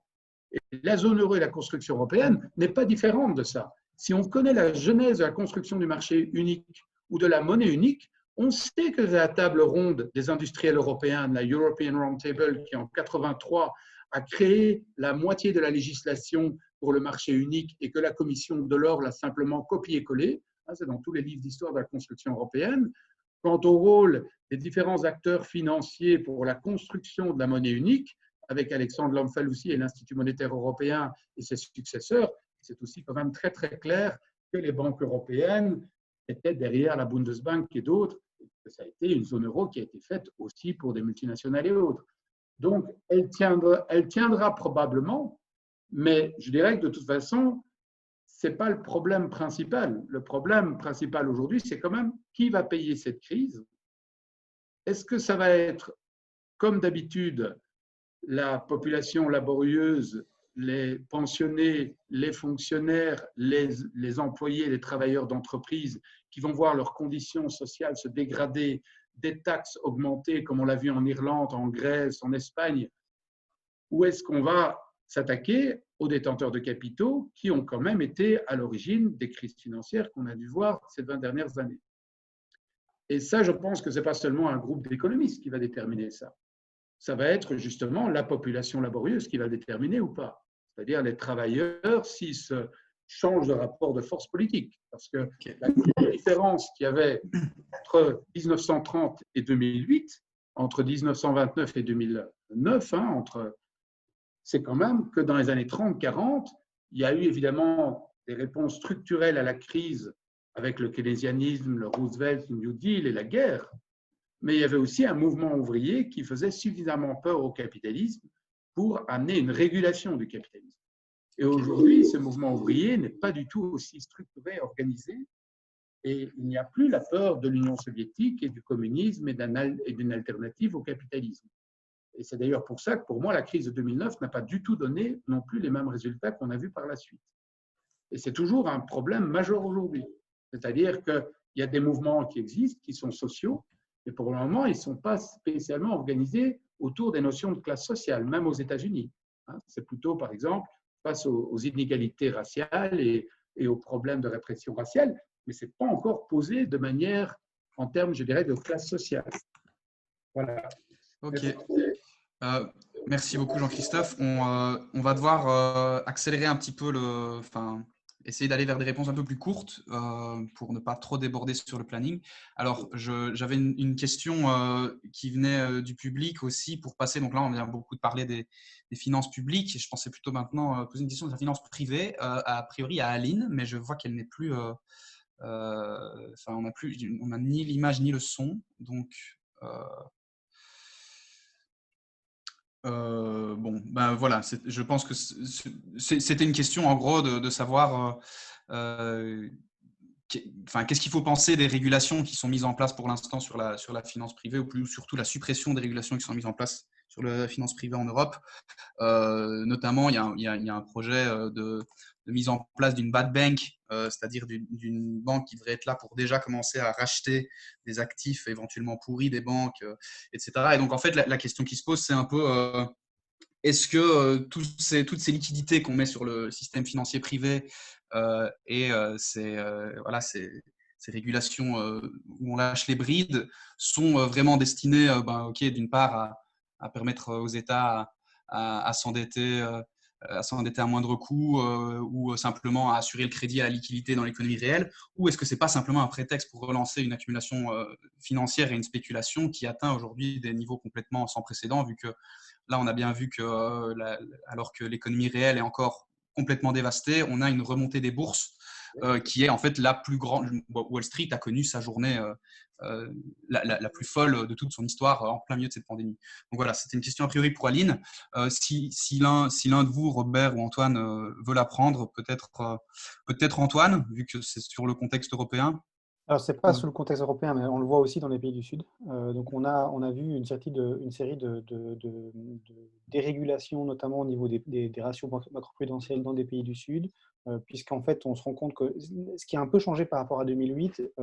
Et la zone euro et la construction européenne n'est pas différente de ça. Si on connaît la genèse de la construction du marché unique ou de la monnaie unique, on sait que la table ronde des industriels européens, la European Roundtable, qui en 1983 a créé la moitié de la législation pour le marché unique et que la Commission Delors l'a simplement copié-collé, c'est dans tous les livres d'histoire de la construction européenne. Quant au rôle des différents acteurs financiers pour la construction de la monnaie unique, avec Alexandre Lamfalussy et l'Institut monétaire européen et ses successeurs, c'est aussi quand même très très clair que les banques européennes étaient derrière la Bundesbank et d'autres, et que ça a été une zone euro qui a été faite aussi pour des multinationales et autres. Donc, elle tiendra probablement, mais je dirais que de toute façon, ce n'est pas le problème principal. Le problème principal aujourd'hui, c'est quand même qui va payer cette crise. Est-ce que ça va être, comme d'habitude, la population laborieuse, les pensionnés, les fonctionnaires, les employés, les travailleurs d'entreprise qui vont voir leurs conditions sociales se dégrader, des taxes augmenter, comme on l'a vu en Irlande, en Grèce, en Espagne, ou est-ce qu'on va s'attaquer aux détenteurs de capitaux qui ont quand même été à l'origine des crises financières qu'on a dû voir ces 20 dernières années? Et ça, je pense que ce n'est pas seulement un groupe d'économistes qui va déterminer ça. Ça va être justement la population laborieuse qui va déterminer ou pas. C'est-à-dire les travailleurs s'ils se changent de rapport de force politique. Parce que la différence qu'il y avait entre 1930 et 2008, entre 1929 et 2009, c'est quand même que dans les années 30-40, il y a eu évidemment des réponses structurelles à la crise avec le keynésianisme, le Roosevelt, le New Deal et la guerre. Mais il y avait aussi un mouvement ouvrier qui faisait suffisamment peur au capitalisme pour amener une régulation du capitalisme. Et aujourd'hui, ce mouvement ouvrier n'est pas du tout aussi structuré, organisé, et il n'y a plus la peur de l'Union soviétique et du communisme et d'une alternative au capitalisme. Et c'est d'ailleurs pour ça que pour moi, la crise de 2009 n'a pas du tout donné non plus les mêmes résultats qu'on a vus par la suite. Et c'est toujours un problème majeur aujourd'hui. C'est-à-dire qu'il y a des mouvements qui existent, qui sont sociaux, mais pour le moment, ils ne sont pas spécialement organisés autour des notions de classe sociale, même aux États-Unis. C'est plutôt, par exemple, face aux inégalités raciales et aux problèmes de répression raciale, mais ce n'est pas encore posé de manière, en termes, je dirais, de classe sociale. Voilà. Ok. Merci beaucoup, Jean-Christophe. On va devoir accélérer un petit peu essayer d'aller vers des réponses un peu plus courtes pour ne pas trop déborder sur le planning. Alors, j'avais une question qui venait du public aussi pour passer. Donc là, on vient beaucoup de parler des finances publiques. Je pensais plutôt maintenant poser une question de la finance privée, a priori à Aline, mais je vois qu'elle n'est plus… on n'a ni l'image ni le son. Donc… bon, ben voilà, je pense que c'était une question en gros de savoir qu'est-ce qu'il faut penser des régulations qui sont mises en place pour l'instant sur la finance privée, ou plus surtout la suppression des régulations qui sont mises en place sur la finance privée en Europe. Notamment, il y a un projet de mise en place d'une bad bank, c'est-à-dire d'une banque qui devrait être là pour déjà commencer à racheter des actifs éventuellement pourris des banques, etc. Et donc, en fait, la question qui se pose, c'est un peu est-ce que toutes ces liquidités qu'on met sur le système financier privé et ces régulations où on lâche les brides sont vraiment destinées, d'une part, à permettre aux États à s'endetter à moindre coût ou simplement à assurer le crédit à la liquidité dans l'économie réelle, ou est-ce que ce n'est pas simplement un prétexte pour relancer une accumulation financière et une spéculation qui atteint aujourd'hui des niveaux complètement sans précédent, vu que là, on a bien vu que alors que l'économie réelle est encore complètement dévastée, on a une remontée des bourses qui est en fait la plus grande. Wall Street a connu sa journée la plus folle de toute son histoire en plein milieu de cette pandémie. Donc voilà, c'était une question a priori pour Aline. Si l'un de vous, Robert ou Antoine, veut la prendre, peut-être Antoine, vu que c'est sur le contexte européen. Alors, ce n'est pas sur le contexte européen, mais on le voit aussi dans les pays du Sud. Donc, on a vu une série de dérégulations, notamment au niveau des ratios macroprudentiels dans des pays du Sud, puisqu'en fait, on se rend compte que ce qui a un peu changé par rapport à 2008,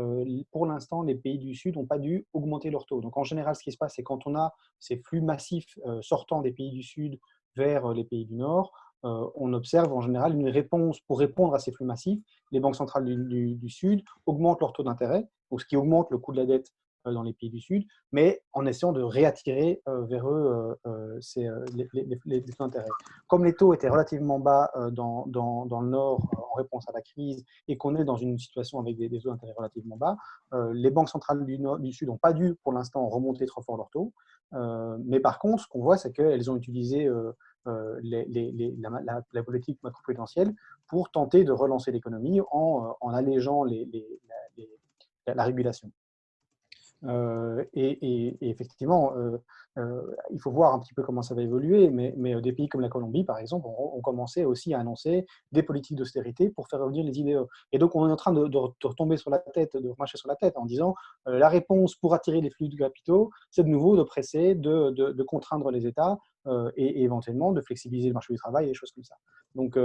pour l'instant, les pays du Sud n'ont pas dû augmenter leur taux. Donc, en général, ce qui se passe, c'est quand on a ces flux massifs sortant des pays du Sud vers les pays du Nord, on observe en général une réponse pour répondre à ces flux massifs. Les banques centrales du Sud augmentent leur taux d'intérêt, ce qui augmente le coût de la dette dans les pays du Sud, mais en essayant de réattirer vers eux les taux d'intérêt. Comme les taux étaient relativement bas dans le Nord en réponse à la crise et qu'on est dans une situation avec des taux d'intérêt relativement bas, les banques centrales du Sud n'ont pas dû pour l'instant remonter trop fort leurs taux. Mais par contre, ce qu'on voit, c'est qu'elles ont utilisé la politique macroprudentielle pour tenter de relancer l'économie en allégeant la régulation. Et effectivement, il faut voir un petit peu comment ça va évoluer, mais des pays comme la Colombie, par exemple, ont commencé aussi à annoncer des politiques d'austérité pour faire revenir les IDE. Et donc, on est en train de retomber sur la tête, de marcher sur la tête en disant la réponse pour attirer les flux de capitaux, c'est de nouveau de presser, de contraindre les États et éventuellement de flexibiliser le marché du travail et des choses comme ça. Donc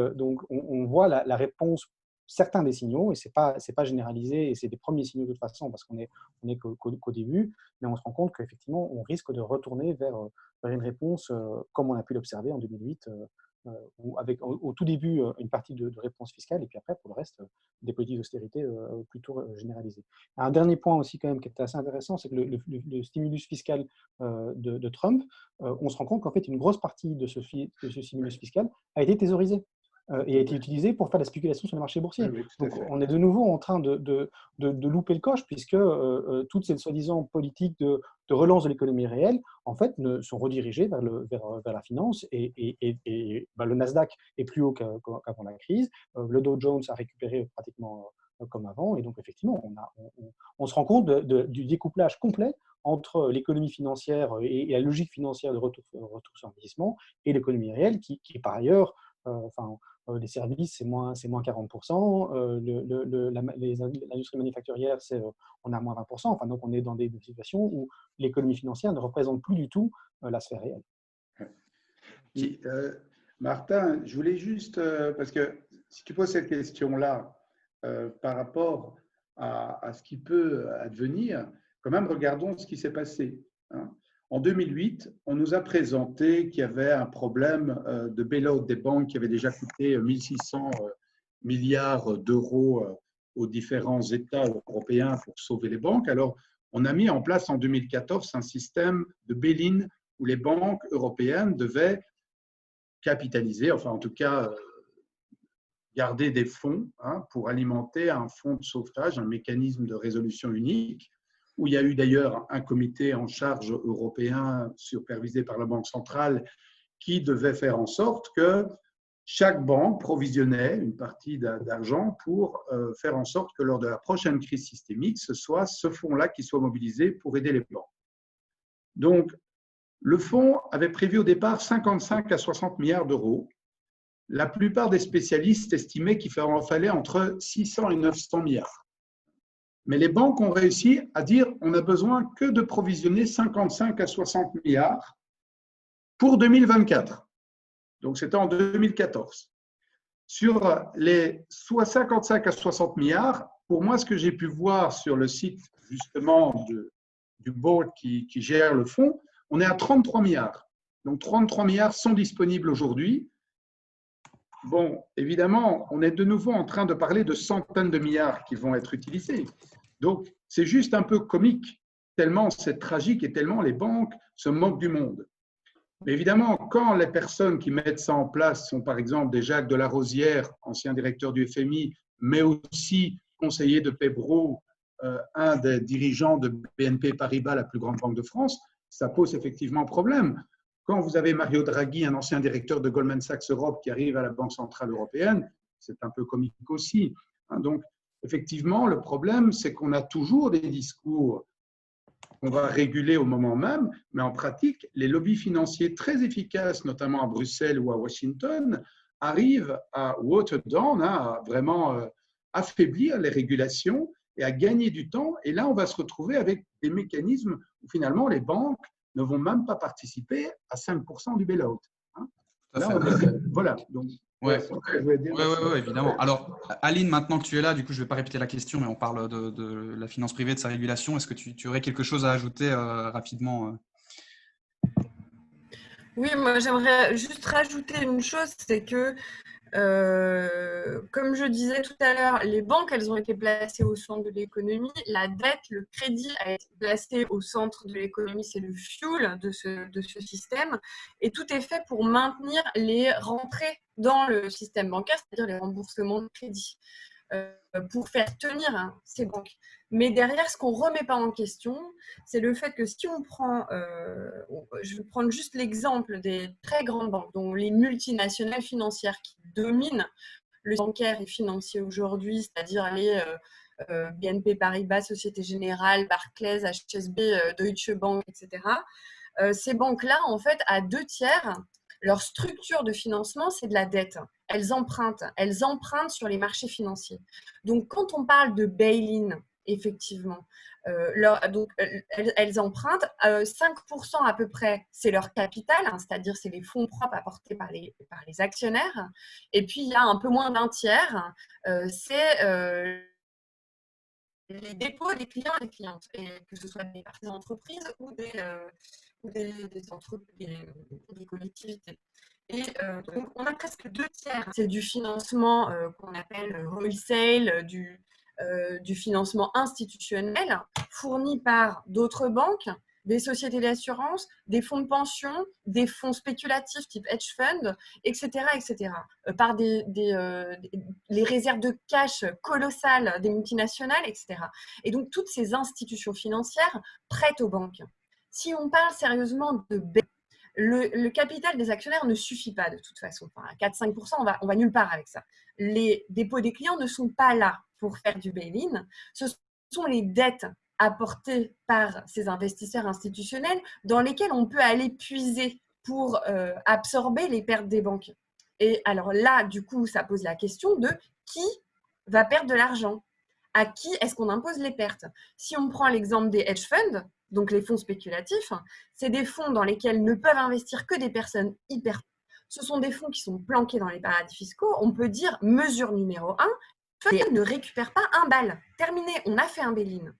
on voit la réponse, certains des signaux, et ce n'est pas généralisé, et c'est des premiers signaux de toute façon, parce qu'on n'est qu'au début, mais on se rend compte qu'effectivement, on risque de retourner vers une réponse comme on a pu l'observer en 2008, où avec au tout début une partie de réponse fiscale, et puis après, pour le reste, des politiques d'austérité plutôt généralisées. Un dernier point aussi quand même qui est assez intéressant, c'est que le stimulus fiscal de Trump, on se rend compte qu'en fait, une grosse partie de ce stimulus fiscal a été thésaurisée et a été utilisé pour faire de la spéculation sur le marché boursier. Oui, Donc, on est de nouveau en train de louper le coche, puisque toutes ces soi-disant politiques de relance de l'économie réelle, en fait, sont redirigées vers la finance. Le Nasdaq est plus haut qu'avant la crise. Le Dow Jones a récupéré pratiquement comme avant. Et donc, effectivement, on se rend compte du découplage complet entre l'économie financière et la logique financière de retour sur investissement et l'économie réelle, qui par ailleurs, les services, c'est moins 40%. L'industrie manufacturière, on a moins 20%. Enfin, donc, on est dans des situations où l'économie financière ne représente plus du tout la sphère réelle. Et, Martin, je voulais juste, parce que si tu poses cette question-là par rapport à ce qui peut advenir, quand même, regardons ce qui s'est passé. Hein. En 2008, on nous a présenté qu'il y avait un problème de bail-out des banques qui avait déjà coûté 1 600 milliards d'euros aux différents États européens pour sauver les banques. Alors, on a mis en place en 2014 un système de bail-in où les banques européennes devaient capitaliser, enfin en tout cas garder des fonds pour alimenter un fonds de sauvetage, un mécanisme de résolution unique, où il y a eu d'ailleurs un comité en charge européen supervisé par la Banque centrale qui devait faire en sorte que chaque banque provisionnait une partie d'argent pour faire en sorte que lors de la prochaine crise systémique, ce soit ce fonds-là qui soit mobilisé pour aider les banques. Donc, le fonds avait prévu au départ 55 à 60 milliards d'euros. La plupart des spécialistes estimaient qu'il en fallait entre 600 et 900 milliards. Mais les banques ont réussi à dire on n'a besoin que de provisionner 55 à 60 milliards pour 2024. Donc, c'était en 2014. Sur les 55 à 60 milliards, pour moi, ce que j'ai pu voir sur le site justement du board qui gère le fonds, on est à 33 milliards. Donc, 33 milliards sont disponibles aujourd'hui. Bon, évidemment, on est de nouveau en train de parler de centaines de milliards qui vont être utilisés. Donc, c'est juste un peu comique, tellement c'est tragique et tellement les banques se moquent du monde. Mais évidemment, quand les personnes qui mettent ça en place sont par exemple des Jacques Delarosière, ancien directeur du FMI, mais aussi conseiller de Pebro, un des dirigeants de BNP Paribas, la plus grande banque de France, ça pose effectivement problème. Quand vous avez Mario Draghi, un ancien directeur de Goldman Sachs Europe, qui arrive à la Banque centrale européenne, c'est un peu comique aussi. Donc, effectivement, le problème, c'est qu'on a toujours des discours qu'on va réguler au moment même, mais en pratique, les lobbies financiers très efficaces, notamment à Bruxelles ou à Washington, arrivent à water down, à vraiment affaiblir les régulations et à gagner du temps. Et là, on va se retrouver avec des mécanismes où finalement les banques ne vont même pas participer à 5% du bail-out. Voilà. Donc, ouais, évidemment. Alors, Aline, maintenant que tu es là, du coup, je ne vais pas répéter la question, mais on parle de la finance privée, de sa régulation. Est-ce que tu aurais quelque chose à ajouter rapidement Oui, moi, j'aimerais juste rajouter une chose, c'est que comme je disais tout à l'heure, les banques, elles ont été placées au centre de l'économie. La dette, le crédit a été placé au centre de l'économie. C'est le fuel de ce système. Et tout est fait pour maintenir les rentrées dans le système bancaire, c'est-à-dire les remboursements de crédit, pour faire tenir ces banques. Mais derrière, ce qu'on ne remet pas en question, c'est le fait que si on prend, je vais prendre juste l'exemple des très grandes banques, dont les multinationales financières qui dominent le bancaire et financier aujourd'hui, c'est-à-dire BNP Paribas, Société Générale, Barclays, HSB, Deutsche Bank, etc. Ces banques-là, en fait, à 2/3, leur structure de financement, c'est de la dette. Elles empruntent sur les marchés financiers. Donc, quand on parle de bail-in, effectivement, elles empruntent 5% à peu près, c'est leur capital, hein, c'est-à-dire c'est les fonds propres apportés par les actionnaires. Et puis, il y a un peu moins d'un tiers, c'est les dépôts des clients et des clientes, et que ce soit des entreprises ou des collectivités. Et donc, on a presque 2/3. C'est du financement qu'on appelle wholesale, du financement institutionnel fourni par d'autres banques, des sociétés d'assurance, des fonds de pension, des fonds spéculatifs type hedge fund, etc., etc. Par les réserves de cash colossales des multinationales, etc. Et donc, toutes ces institutions financières prêtent aux banques. Si on parle sérieusement de le capital des actionnaires ne suffit pas de toute façon. Enfin, à 4-5%, on va nulle part avec ça. Les dépôts des clients ne sont pas là pour faire du bail-in. Ce sont les dettes apportées par ces investisseurs institutionnels dans lesquelles on peut aller puiser pour absorber les pertes des banques. Et alors là, du coup, ça pose la question de qui va perdre de l'argent? À qui est-ce qu'on impose les pertes? Si on prend l'exemple des hedge funds, donc les fonds spéculatifs, c'est des fonds dans lesquels ne peuvent investir que des personnes hyper. Ce sont des fonds qui sont planqués dans les paradis fiscaux. On peut dire, mesure numéro 1, les ne récupèrent pas un bal. Terminé, on a fait un bail-in.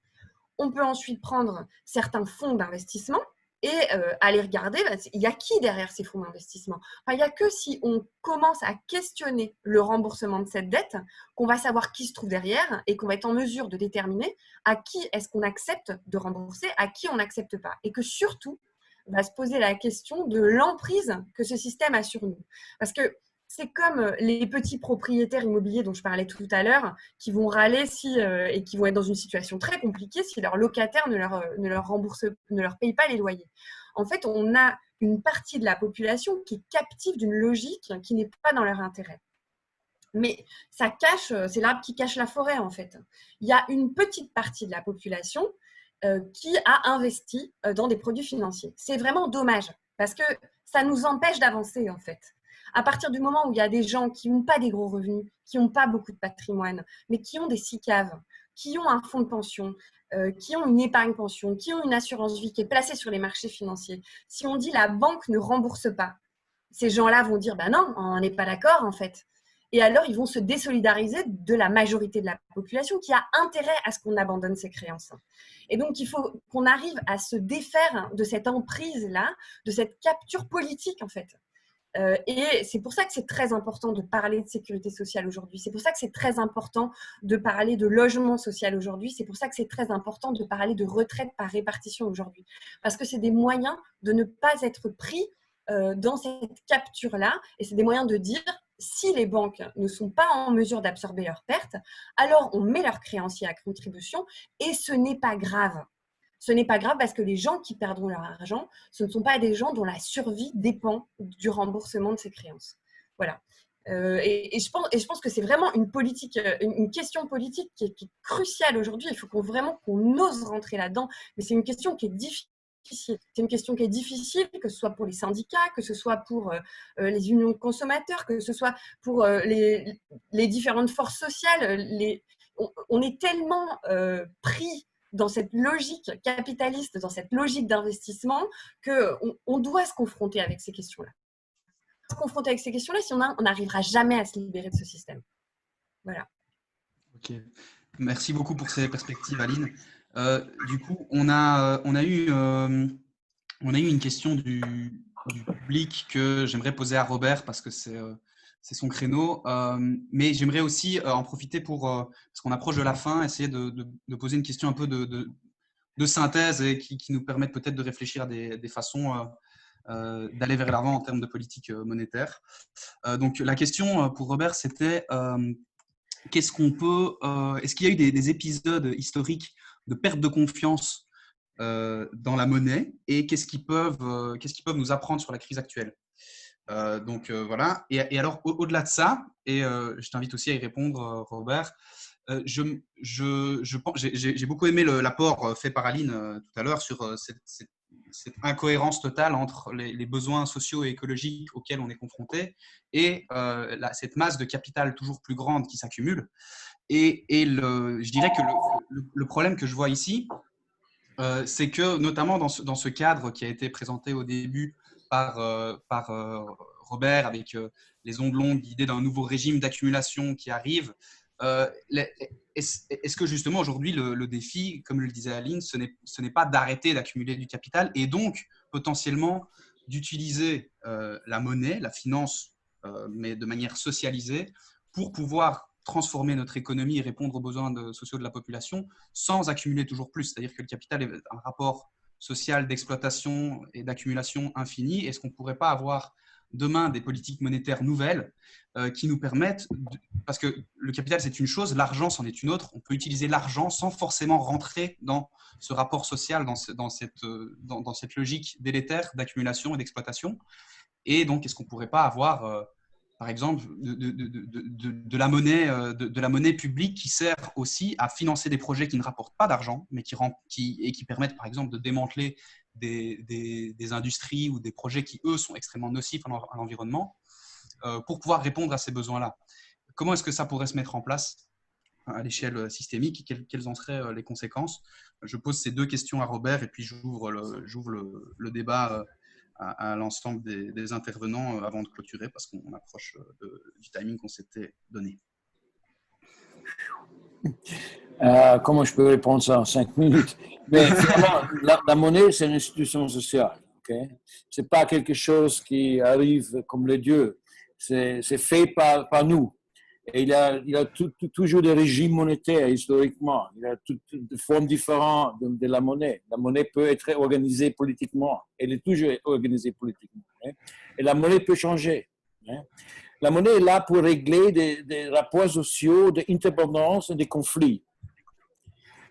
On peut ensuite prendre certains fonds d'investissement et aller regarder, il y a qui derrière ces fonds d'investissement? Enfin, il n'y a que si on commence à questionner le remboursement de cette dette qu'on va savoir qui se trouve derrière et qu'on va être en mesure de déterminer à qui est-ce qu'on accepte de rembourser, à qui on n'accepte pas. Et que surtout, on va se poser la question de l'emprise que ce système a sur nous. Parce que c'est comme les petits propriétaires immobiliers dont je parlais tout à l'heure, qui vont râler et qui vont être dans une situation très compliquée si leurs locataires ne leur payent pas les loyers. En fait, on a une partie de la population qui est captive d'une logique qui n'est pas dans leur intérêt. Mais ça cache, c'est l'arbre qui cache la forêt, en fait. Il y a une petite partie de la population qui a investi dans des produits financiers. C'est vraiment dommage, parce que ça nous empêche d'avancer, en fait. À partir du moment où il y a des gens qui n'ont pas des gros revenus, qui n'ont pas beaucoup de patrimoine, mais qui ont des SICAV, qui ont un fonds de pension, qui ont une épargne pension, qui ont une assurance vie qui est placée sur les marchés financiers, si on dit la banque ne rembourse pas, ces gens-là vont dire bah non, on n'est pas d'accord en fait. Et alors, ils vont se désolidariser de la majorité de la population qui a intérêt à ce qu'on abandonne ses créances. Et donc, il faut qu'on arrive à se défaire de cette emprise-là, de cette capture politique en fait. Et c'est pour ça que c'est très important de parler de sécurité sociale aujourd'hui. C'est pour ça que c'est très important de parler de logement social aujourd'hui. C'est pour ça que c'est très important de parler de retraite par répartition aujourd'hui. Parce que c'est des moyens de ne pas être pris dans cette capture-là. Et c'est des moyens de dire, si les banques ne sont pas en mesure d'absorber leurs pertes, alors on met leurs créanciers à contribution et ce n'est pas grave. Ce n'est pas grave parce que les gens qui perdront leur argent, ce ne sont pas des gens dont la survie dépend du remboursement de ces créances. Voilà. Et je pense que c'est vraiment une question politique qui est cruciale aujourd'hui. Il faut vraiment qu'on ose rentrer là-dedans. Mais c'est une question qui est difficile. C'est une question qui est difficile, que ce soit pour les syndicats, que ce soit pour les unions de consommateurs, que ce soit pour les différentes forces sociales. On est tellement pris dans cette logique capitaliste, dans cette logique d'investissement, qu'on doit se confronter avec ces questions-là. Se confronter avec ces questions-là, sinon on n'arrivera jamais à se libérer de ce système. Voilà. Ok. Merci beaucoup pour ces perspectives, Aline. Du coup, on a eu une question du public que j'aimerais poser à Robert parce que c'est son créneau. Mais j'aimerais aussi en profiter parce qu'on approche de la fin, essayer de poser une question un peu de synthèse et qui nous permette peut-être de réfléchir à des façons d'aller vers l'avant en termes de politique monétaire. Donc, la question pour Robert, c'était qu'est-ce qu'on peut… est-ce qu'il y a eu des épisodes historiques de perte de confiance dans la monnaie et qu'est-ce qu'ils peuvent nous apprendre sur la crise actuelle. Donc voilà. Et alors au-delà de ça, et je t'invite aussi à y répondre, Robert, J'ai beaucoup aimé l'apport fait par Aline tout à l'heure sur cette incohérence totale entre les besoins sociaux et écologiques auxquels on est confronté et cette masse de capital toujours plus grande qui s'accumule. Et je dirais que le problème que je vois ici, c'est que notamment dans ce cadre qui a été présenté au début par Robert avec les ondes longues, l'idée d'un nouveau régime d'accumulation qui arrive, est-ce que justement aujourd'hui le défi, comme le disait Aline, ce n'est pas d'arrêter d'accumuler du capital et donc potentiellement d'utiliser la monnaie, la finance, mais de manière socialisée pour pouvoir transformer notre économie et répondre aux besoins sociaux de la population sans accumuler toujours plus. C'est-à-dire que le capital est un rapport social d'exploitation et d'accumulation infini. Est-ce qu'on ne pourrait pas avoir demain des politiques monétaires nouvelles qui nous permettent, parce que le capital c'est une chose, l'argent c'en est une autre, on peut utiliser l'argent sans forcément rentrer dans ce rapport social, dans cette logique délétère d'accumulation et d'exploitation. Et donc, est-ce qu'on ne pourrait pas avoir par exemple, de la monnaie publique qui sert aussi à financer des projets qui ne rapportent pas d'argent, mais qui permettent, par exemple, de démanteler des industries ou des projets qui, eux, sont extrêmement nocifs à l'environnement, pour pouvoir répondre à ces besoins-là. Comment est-ce que ça pourrait se mettre en place à l'échelle systémique et quelles en seraient les conséquences? Je pose ces deux questions à Robert et puis j'ouvre le débat à l'ensemble des intervenants avant de clôturer parce qu'on approche du timing qu'on s'était donné. Comment je peux répondre ça en 5 minutes? Mais finalement, la monnaie, c'est une institution sociale. Okay? Ce n'est pas quelque chose qui arrive comme les dieux. C'est fait par nous. Et il y a toujours des régimes monétaires historiquement. Il y a toutes des formes différentes de la monnaie. La monnaie peut être organisée politiquement. Elle est toujours organisée politiquement. Hein. Et la monnaie peut changer. Hein. La monnaie est là pour régler des rapports sociaux, des indépendances et des conflits.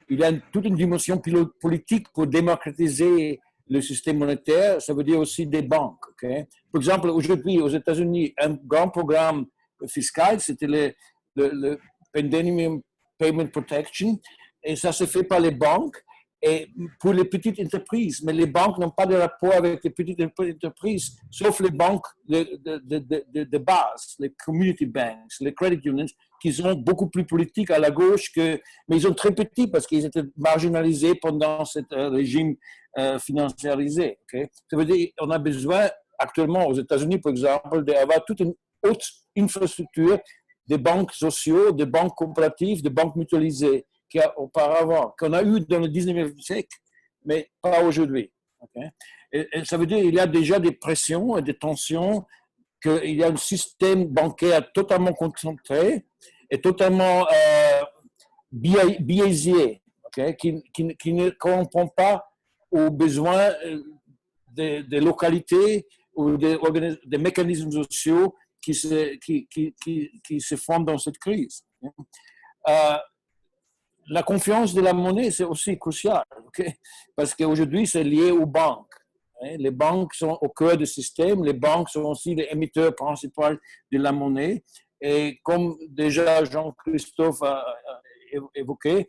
Il y a toute une dimension politique pour démocratiser le système monétaire. Ça veut dire aussi des banques. Okay? Par exemple, aujourd'hui, aux États-Unis, un grand programme fiscal, c'était le Pandemic Payment Protection, et ça se fait par les banques et pour les petites entreprises. Mais les banques n'ont pas de rapport avec les petites entreprises, sauf les banques de base, les community banks, les credit unions, qui sont beaucoup plus politiques à la gauche, mais ils sont très petits parce qu'ils étaient marginalisés pendant ce régime financiarisé. Okay? Ça veut dire qu'on a besoin actuellement aux États-Unis, par exemple, d'avoir toute une haute infrastructure des banques sociaux, des banques coopératives, des banques mutualisées qu'on a eu dans le 19e siècle, mais pas aujourd'hui. Okay? Et ça veut dire qu'il y a déjà des pressions et des tensions, qu'il y a un système bancaire totalement concentré et totalement biaisé, okay? qui ne correspond pas aux besoins des localités ou des mécanismes sociaux qui se forment dans cette crise. La confiance de la monnaie, c'est aussi crucial, okay? Parce qu'aujourd'hui, c'est lié aux banques. Hein? Les banques sont au cœur du système, les banques sont aussi les émetteurs principaux de la monnaie. Et comme déjà Jean-Christophe a évoqué,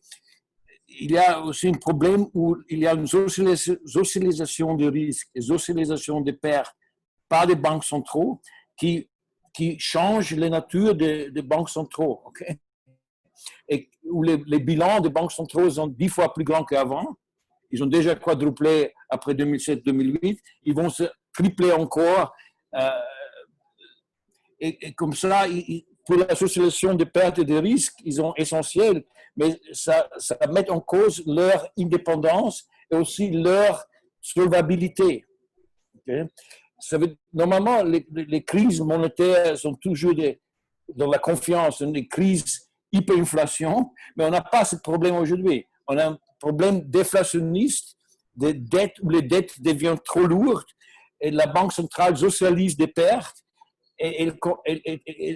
il y a aussi un problème où il y a une socialisation des risques et socialisation des pertes par les banques centraux qui changent la nature des banques centraux. Okay? Et où les bilans des banques centrales sont 10 fois plus grands qu'avant. Ils ont déjà quadruplé après 2007-2008. Ils vont se tripler encore. Et comme ça, pour la socialisation des pertes et des risques, ils sont essentiels, mais ça met en cause leur indépendance et aussi leur solvabilité. Okay? Normalement, les crises monétaires sont toujours dans la confiance, des crises hyperinflation, mais on n'a pas ce problème aujourd'hui. On a un problème déflationniste, des dettes où les dettes deviennent trop lourdes et la Banque centrale socialise des pertes et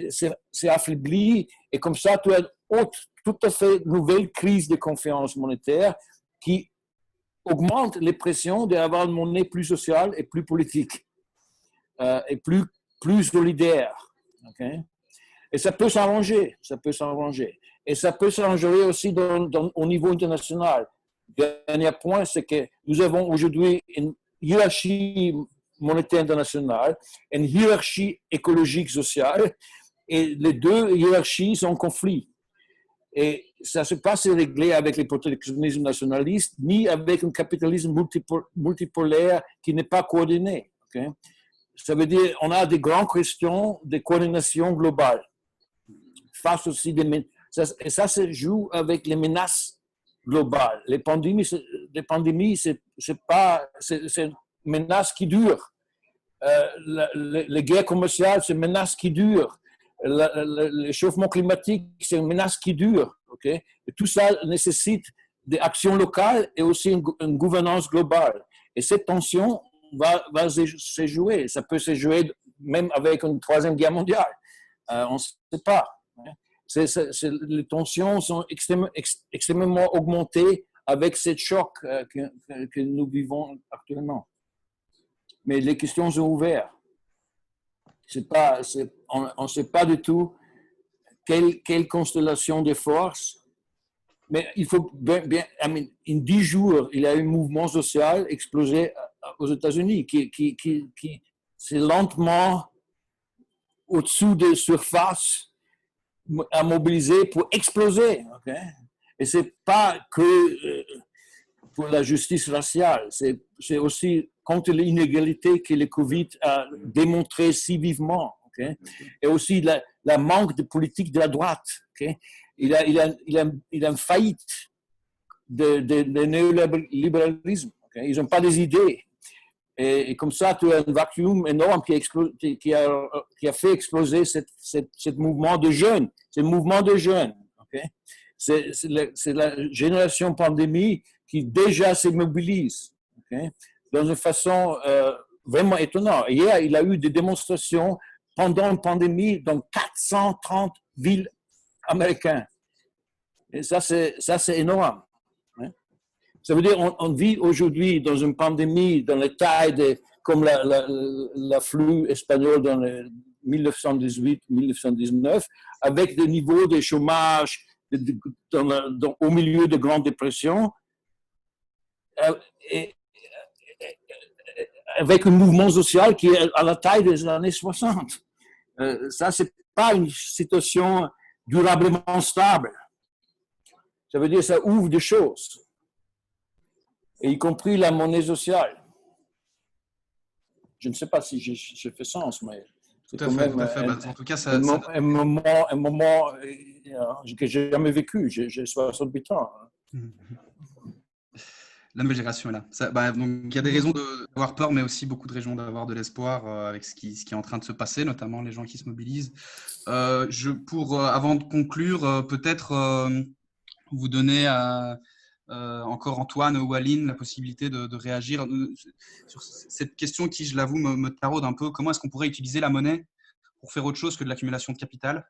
c'est affaibli. Et comme ça, tu as tout à fait nouvelle crise de confiance monétaire qui augmente les pressions d'avoir une monnaie plus sociale et plus politique et plus solidaire. Okay? Et ça peut s'arranger, ça peut s'arranger. Et ça peut s'arranger aussi au niveau international. Dernier point, c'est que nous avons aujourd'hui une hiérarchie monétaire internationale, une hiérarchie écologique sociale, et les deux hiérarchies sont en conflit. Et ça ne s'est pas réglé avec les protectionnismes nationalistes, ni avec un capitalisme multipolaire qui n'est pas coordonné. Okay? Ça veut dire qu'on a des grandes questions de coordination globale. Face aussi et ça se joue avec les menaces globales. Les pandémies, c'est une menace qui dure. Les guerres commerciales, c'est une menace qui dure. L'échauffement climatique, c'est une menace qui dure. Okay? Et tout ça nécessite des actions locales et aussi une gouvernance globale. Et cette tension va se jouer. Ça peut se jouer même avec une troisième guerre mondiale. On ne sait pas. Les tensions sont extrêmement augmentées avec ce choc que nous vivons actuellement. Mais les questions sont ouvertes. On ne sait pas du tout quelle constellation de forces, mais il faut bien en 10 jours, il y a eu un mouvement social explosé aux États-Unis qui c'est lentement au-dessous des surfaces à mobiliser pour exploser. Okay? Et ce n'est pas que pour la justice raciale, c'est aussi contre l'inégalité que le Covid a démontré si vivement. Okay? Et aussi la manque de politique de la droite. Okay? Il a une faillite de néolibéralisme. Okay? Ils n'ont pas des idées. Et comme ça, tu as un vacuum énorme qui a fait exploser ce mouvement de jeunes. C'est un mouvement de jeunes. Okay? C'est la génération pandémie qui déjà se mobilise. Okay? Dans une façon vraiment étonnante. Hier, il y a eu des démonstrations pendant une pandémie dans 430 villes américaines. Et ça, c'est énorme. Ça veut dire qu'on vit aujourd'hui dans une pandémie dans les tailles comme la flux espagnole dans 1918-1919, avec des niveaux de chômage au milieu de Grande Dépression, et avec un mouvement social qui est à la taille des années 60. Ça, ce n'est pas une situation durablement stable. Ça veut dire que ça ouvre des choses, et y compris la monnaie sociale. Je ne sais pas si je fais sens, mais c'est quand même en tout cas, un moment que je n'ai jamais vécu. J'ai 68 ans. La nouvelle génération est là. Donc, il y a des raisons d'avoir peur, mais aussi beaucoup de raisons d'avoir de l'espoir avec ce qui est en train de se passer, notamment les gens qui se mobilisent. Avant de conclure, peut-être vous donner encore Antoine ou Aline la possibilité de réagir sur cette question qui, je l'avoue, me taraude un peu. Comment est-ce qu'on pourrait utiliser la monnaie pour faire autre chose que de l'accumulation de capital?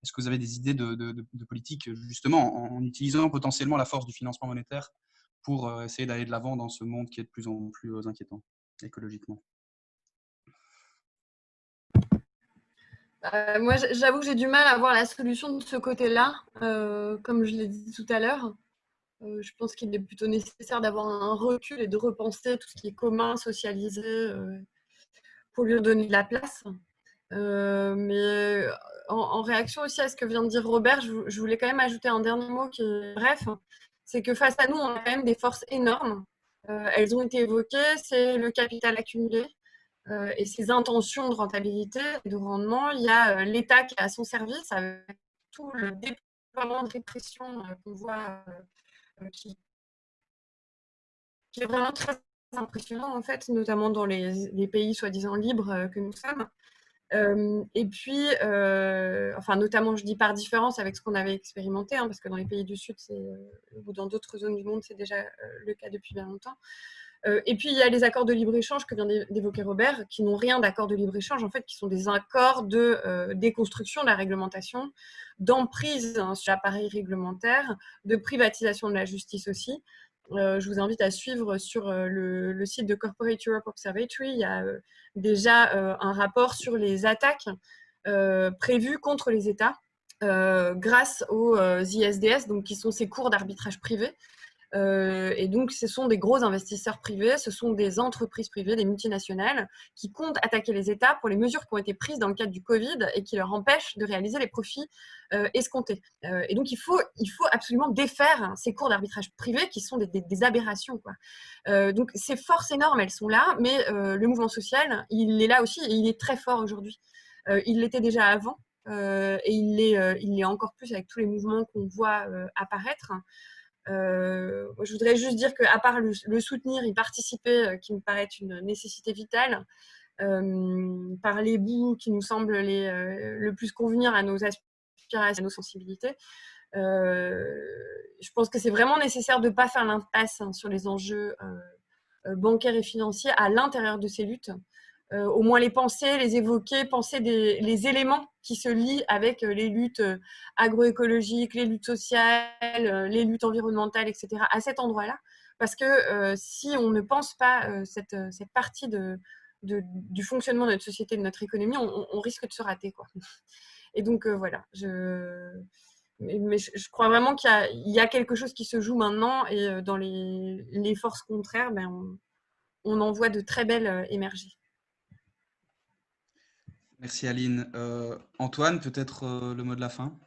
Est-ce que vous avez des idées de politique, justement, en utilisant potentiellement la force du financement monétaire pour essayer d'aller de l'avant dans ce monde qui est de plus en plus inquiétant écologiquement? Moi, j'avoue que j'ai du mal à voir la solution de ce côté-là, comme je l'ai dit tout à l'heure. Je pense qu'il est plutôt nécessaire d'avoir un recul et de repenser tout ce qui est commun, socialisé, pour lui donner de la place. Mais en réaction aussi à ce que vient de dire Robert, je voulais quand même ajouter un dernier mot qui est bref. C'est que face à nous, on a quand même des forces énormes. Elles ont été évoquées, c'est le capital accumulé et ses intentions de rentabilité et de rendement. Il y a l'État qui est à son service avec tout le déploiement de répression qu'on voit qui est vraiment très impressionnant en fait, notamment dans les pays soi-disant libres que nous sommes. Et puis, notamment, je dis par différence avec ce qu'on avait expérimenté, parce que dans les pays du Sud ou dans d'autres zones du monde, c'est déjà le cas depuis bien longtemps. Et puis, il y a les accords de libre-échange que vient d'évoquer Robert, qui n'ont rien d'accord de libre-échange, en fait, qui sont des accords de déconstruction de la réglementation, d'emprise sur l'appareil réglementaire, de privatisation de la justice aussi. Je vous invite à suivre sur le site de Corporate Europe Observatory. Il y a déjà un rapport sur les attaques prévus contre les États grâce aux ISDS, donc, qui sont ces cours d'arbitrage privés. Et donc, ce sont des gros investisseurs privés, ce sont des entreprises privées, des multinationales qui comptent attaquer les États pour les mesures qui ont été prises dans le cadre du Covid et qui leur empêchent de réaliser les profits escomptés. Et donc, il faut absolument défaire ces cours d'arbitrage privés qui sont des aberrations, quoi. Donc, ces forces énormes, elles sont là, mais le mouvement social, il est là aussi et il est très fort aujourd'hui. Il l'était déjà avant et il l'est encore plus avec tous les mouvements qu'on voit apparaître. Je voudrais juste dire qu'à part le soutenir, y participer, qui me paraît une nécessité vitale, par les bouts qui nous semblent le plus convenir à nos aspirations, à nos sensibilités, je pense que c'est vraiment nécessaire de ne pas faire l'impasse sur les enjeux bancaires et financiers à l'intérieur de ces luttes. Au moins les penser, les évoquer, penser les éléments qui se lient avec les luttes agroécologiques, les luttes sociales, les luttes environnementales, etc. à cet endroit-là. Parce que si on ne pense pas cette partie du fonctionnement de notre société, de notre économie, on risque de se rater, quoi. Et donc, voilà. Mais je crois vraiment qu'il y a quelque chose qui se joue maintenant et dans les forces contraires, on en voit de très belles émerger. Merci Aline. Antoine, peut-être le mot de la fin.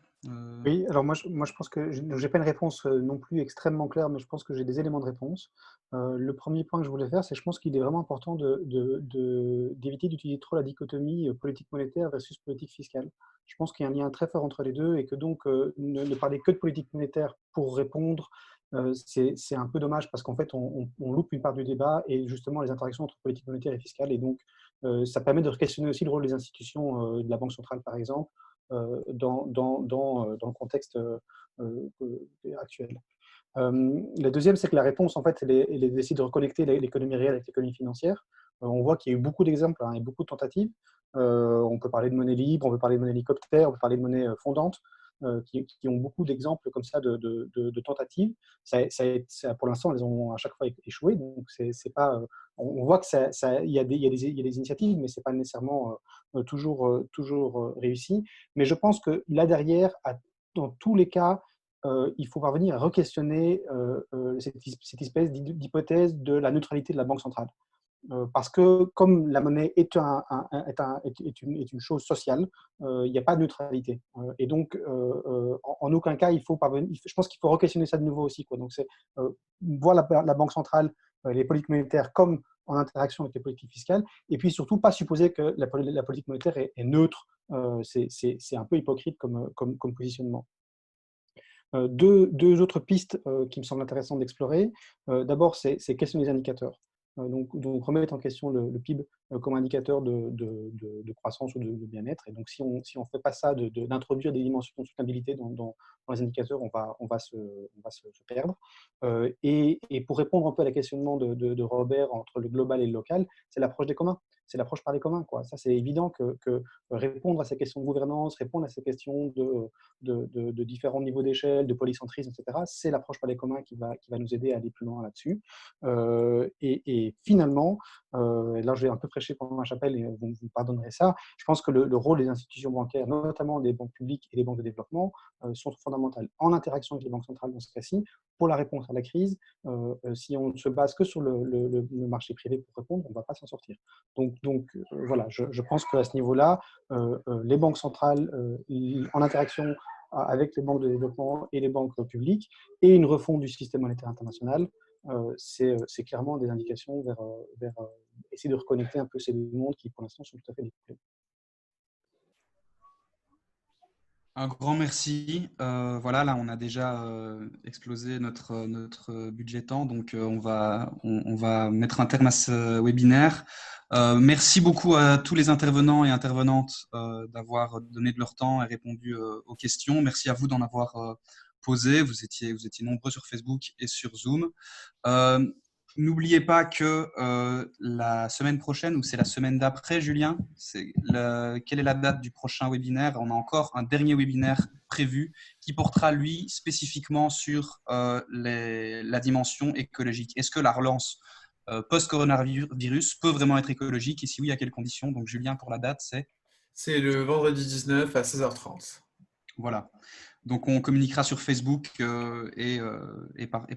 Oui, alors moi je pense que je n'ai pas une réponse non plus extrêmement claire, mais je pense que j'ai des éléments de réponse. Le premier point que je voulais faire, c'est que je pense qu'il est vraiment important d'éviter d'utiliser trop la dichotomie politique monétaire versus politique fiscale. Je pense qu'il y a un lien très fort entre les deux et que donc ne parler que de politique monétaire pour répondre, c'est un peu dommage parce qu'en fait on loupe une part du débat et justement les interactions entre politique monétaire et fiscale. Et donc ça permet de questionner aussi le rôle des institutions de la Banque centrale par exemple, dans le contexte actuel. La deuxième, c'est que la réponse, en fait, elle est d'essayer de reconnecter l'économie réelle avec l'économie financière. On voit qu'il y a eu beaucoup d'exemples et beaucoup de tentatives. On peut parler de monnaie libre, on peut parler de monnaie hélicoptère, on peut parler de monnaie fondante, qui ont beaucoup d'exemples comme ça de tentatives. Pour l'instant, elles ont à chaque fois échoué. Donc, c'est pas, on voit qu'il y a des initiatives, mais ce n'est pas nécessairement toujours réussi. Mais je pense que là derrière, dans tous les cas, il faut parvenir à re-questionner cette espèce d'hypothèse de la neutralité de la Banque centrale. Parce que comme la monnaie est une chose sociale, il n'y a pas de neutralité. Et donc, en aucun cas, je pense qu'il faut re-questionner ça de nouveau aussi, quoi. Donc, c'est voir la Banque centrale, les politiques monétaires comme en interaction avec les politiques fiscales, et puis surtout pas supposer que la politique monétaire est neutre. C'est un peu hypocrite comme positionnement. Deux autres pistes qui me semblent intéressantes d'explorer. D'abord, c'est questionner les indicateurs. Donc, remettre en question le PIB comme indicateur de croissance ou de bien-être. Et donc, si on ne fait pas ça, d'introduire des dimensions de soutenabilité dans les indicateurs, on va se perdre. Et pour répondre un peu à la questionnement de Robert entre le global et le local, c'est l'approche des communs. C'est l'approche par les communs, quoi. Ça, c'est évident que répondre à ces questions de gouvernance, répondre à ces questions de différents niveaux d'échelle, de polycentrisme, etc., c'est l'approche par les communs qui va nous aider à aller plus loin là-dessus. Et finalement, et là je vais un peu prêcher pour ma chapelle et vous me pardonnerez ça, je pense que le rôle des institutions bancaires, notamment des banques publiques et des banques de développement, sont fondamentales en interaction avec les banques centrales dans ce cas-ci, pour la réponse à la crise. Si on ne se base que sur le marché privé pour répondre, on ne va pas s'en sortir. Donc voilà, je pense qu'à ce niveau-là, les banques centrales, en interaction avec les banques de développement et les banques publiques, et une refonte du système monétaire international, c'est clairement des indications vers essayer de reconnecter un peu ces deux mondes qui, pour l'instant, sont tout à fait découplés. Un grand merci. Voilà, là, on a déjà explosé notre budget temps, donc on va mettre un terme à ce webinaire. Merci beaucoup à tous les intervenants et intervenantes d'avoir donné de leur temps et répondu aux questions. Merci à vous d'en avoir posé. Vous étiez nombreux sur Facebook et sur Zoom. N'oubliez pas que la semaine prochaine, ou c'est la semaine d'après, Julien, quelle est la date du prochain webinaire? On a encore un dernier webinaire prévu qui portera, lui, spécifiquement sur la dimension écologique. Est-ce que la relance post-coronavirus peut vraiment être écologique? Et si oui, à quelles conditions? Donc, Julien, pour la date, c'est C'est le vendredi 19 à 16h30. Voilà. Donc, on communiquera sur Facebook et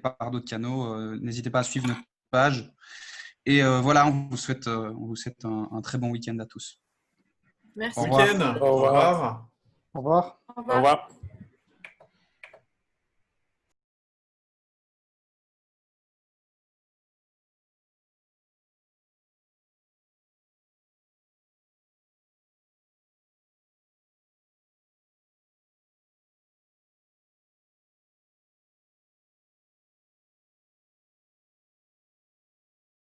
par d'autres canaux. N'hésitez pas à suivre notre page. Et voilà, on vous souhaite un très bon week-end à tous. Merci. Au revoir. Week-end. Au revoir. Au revoir. Au Au revoir. revoir.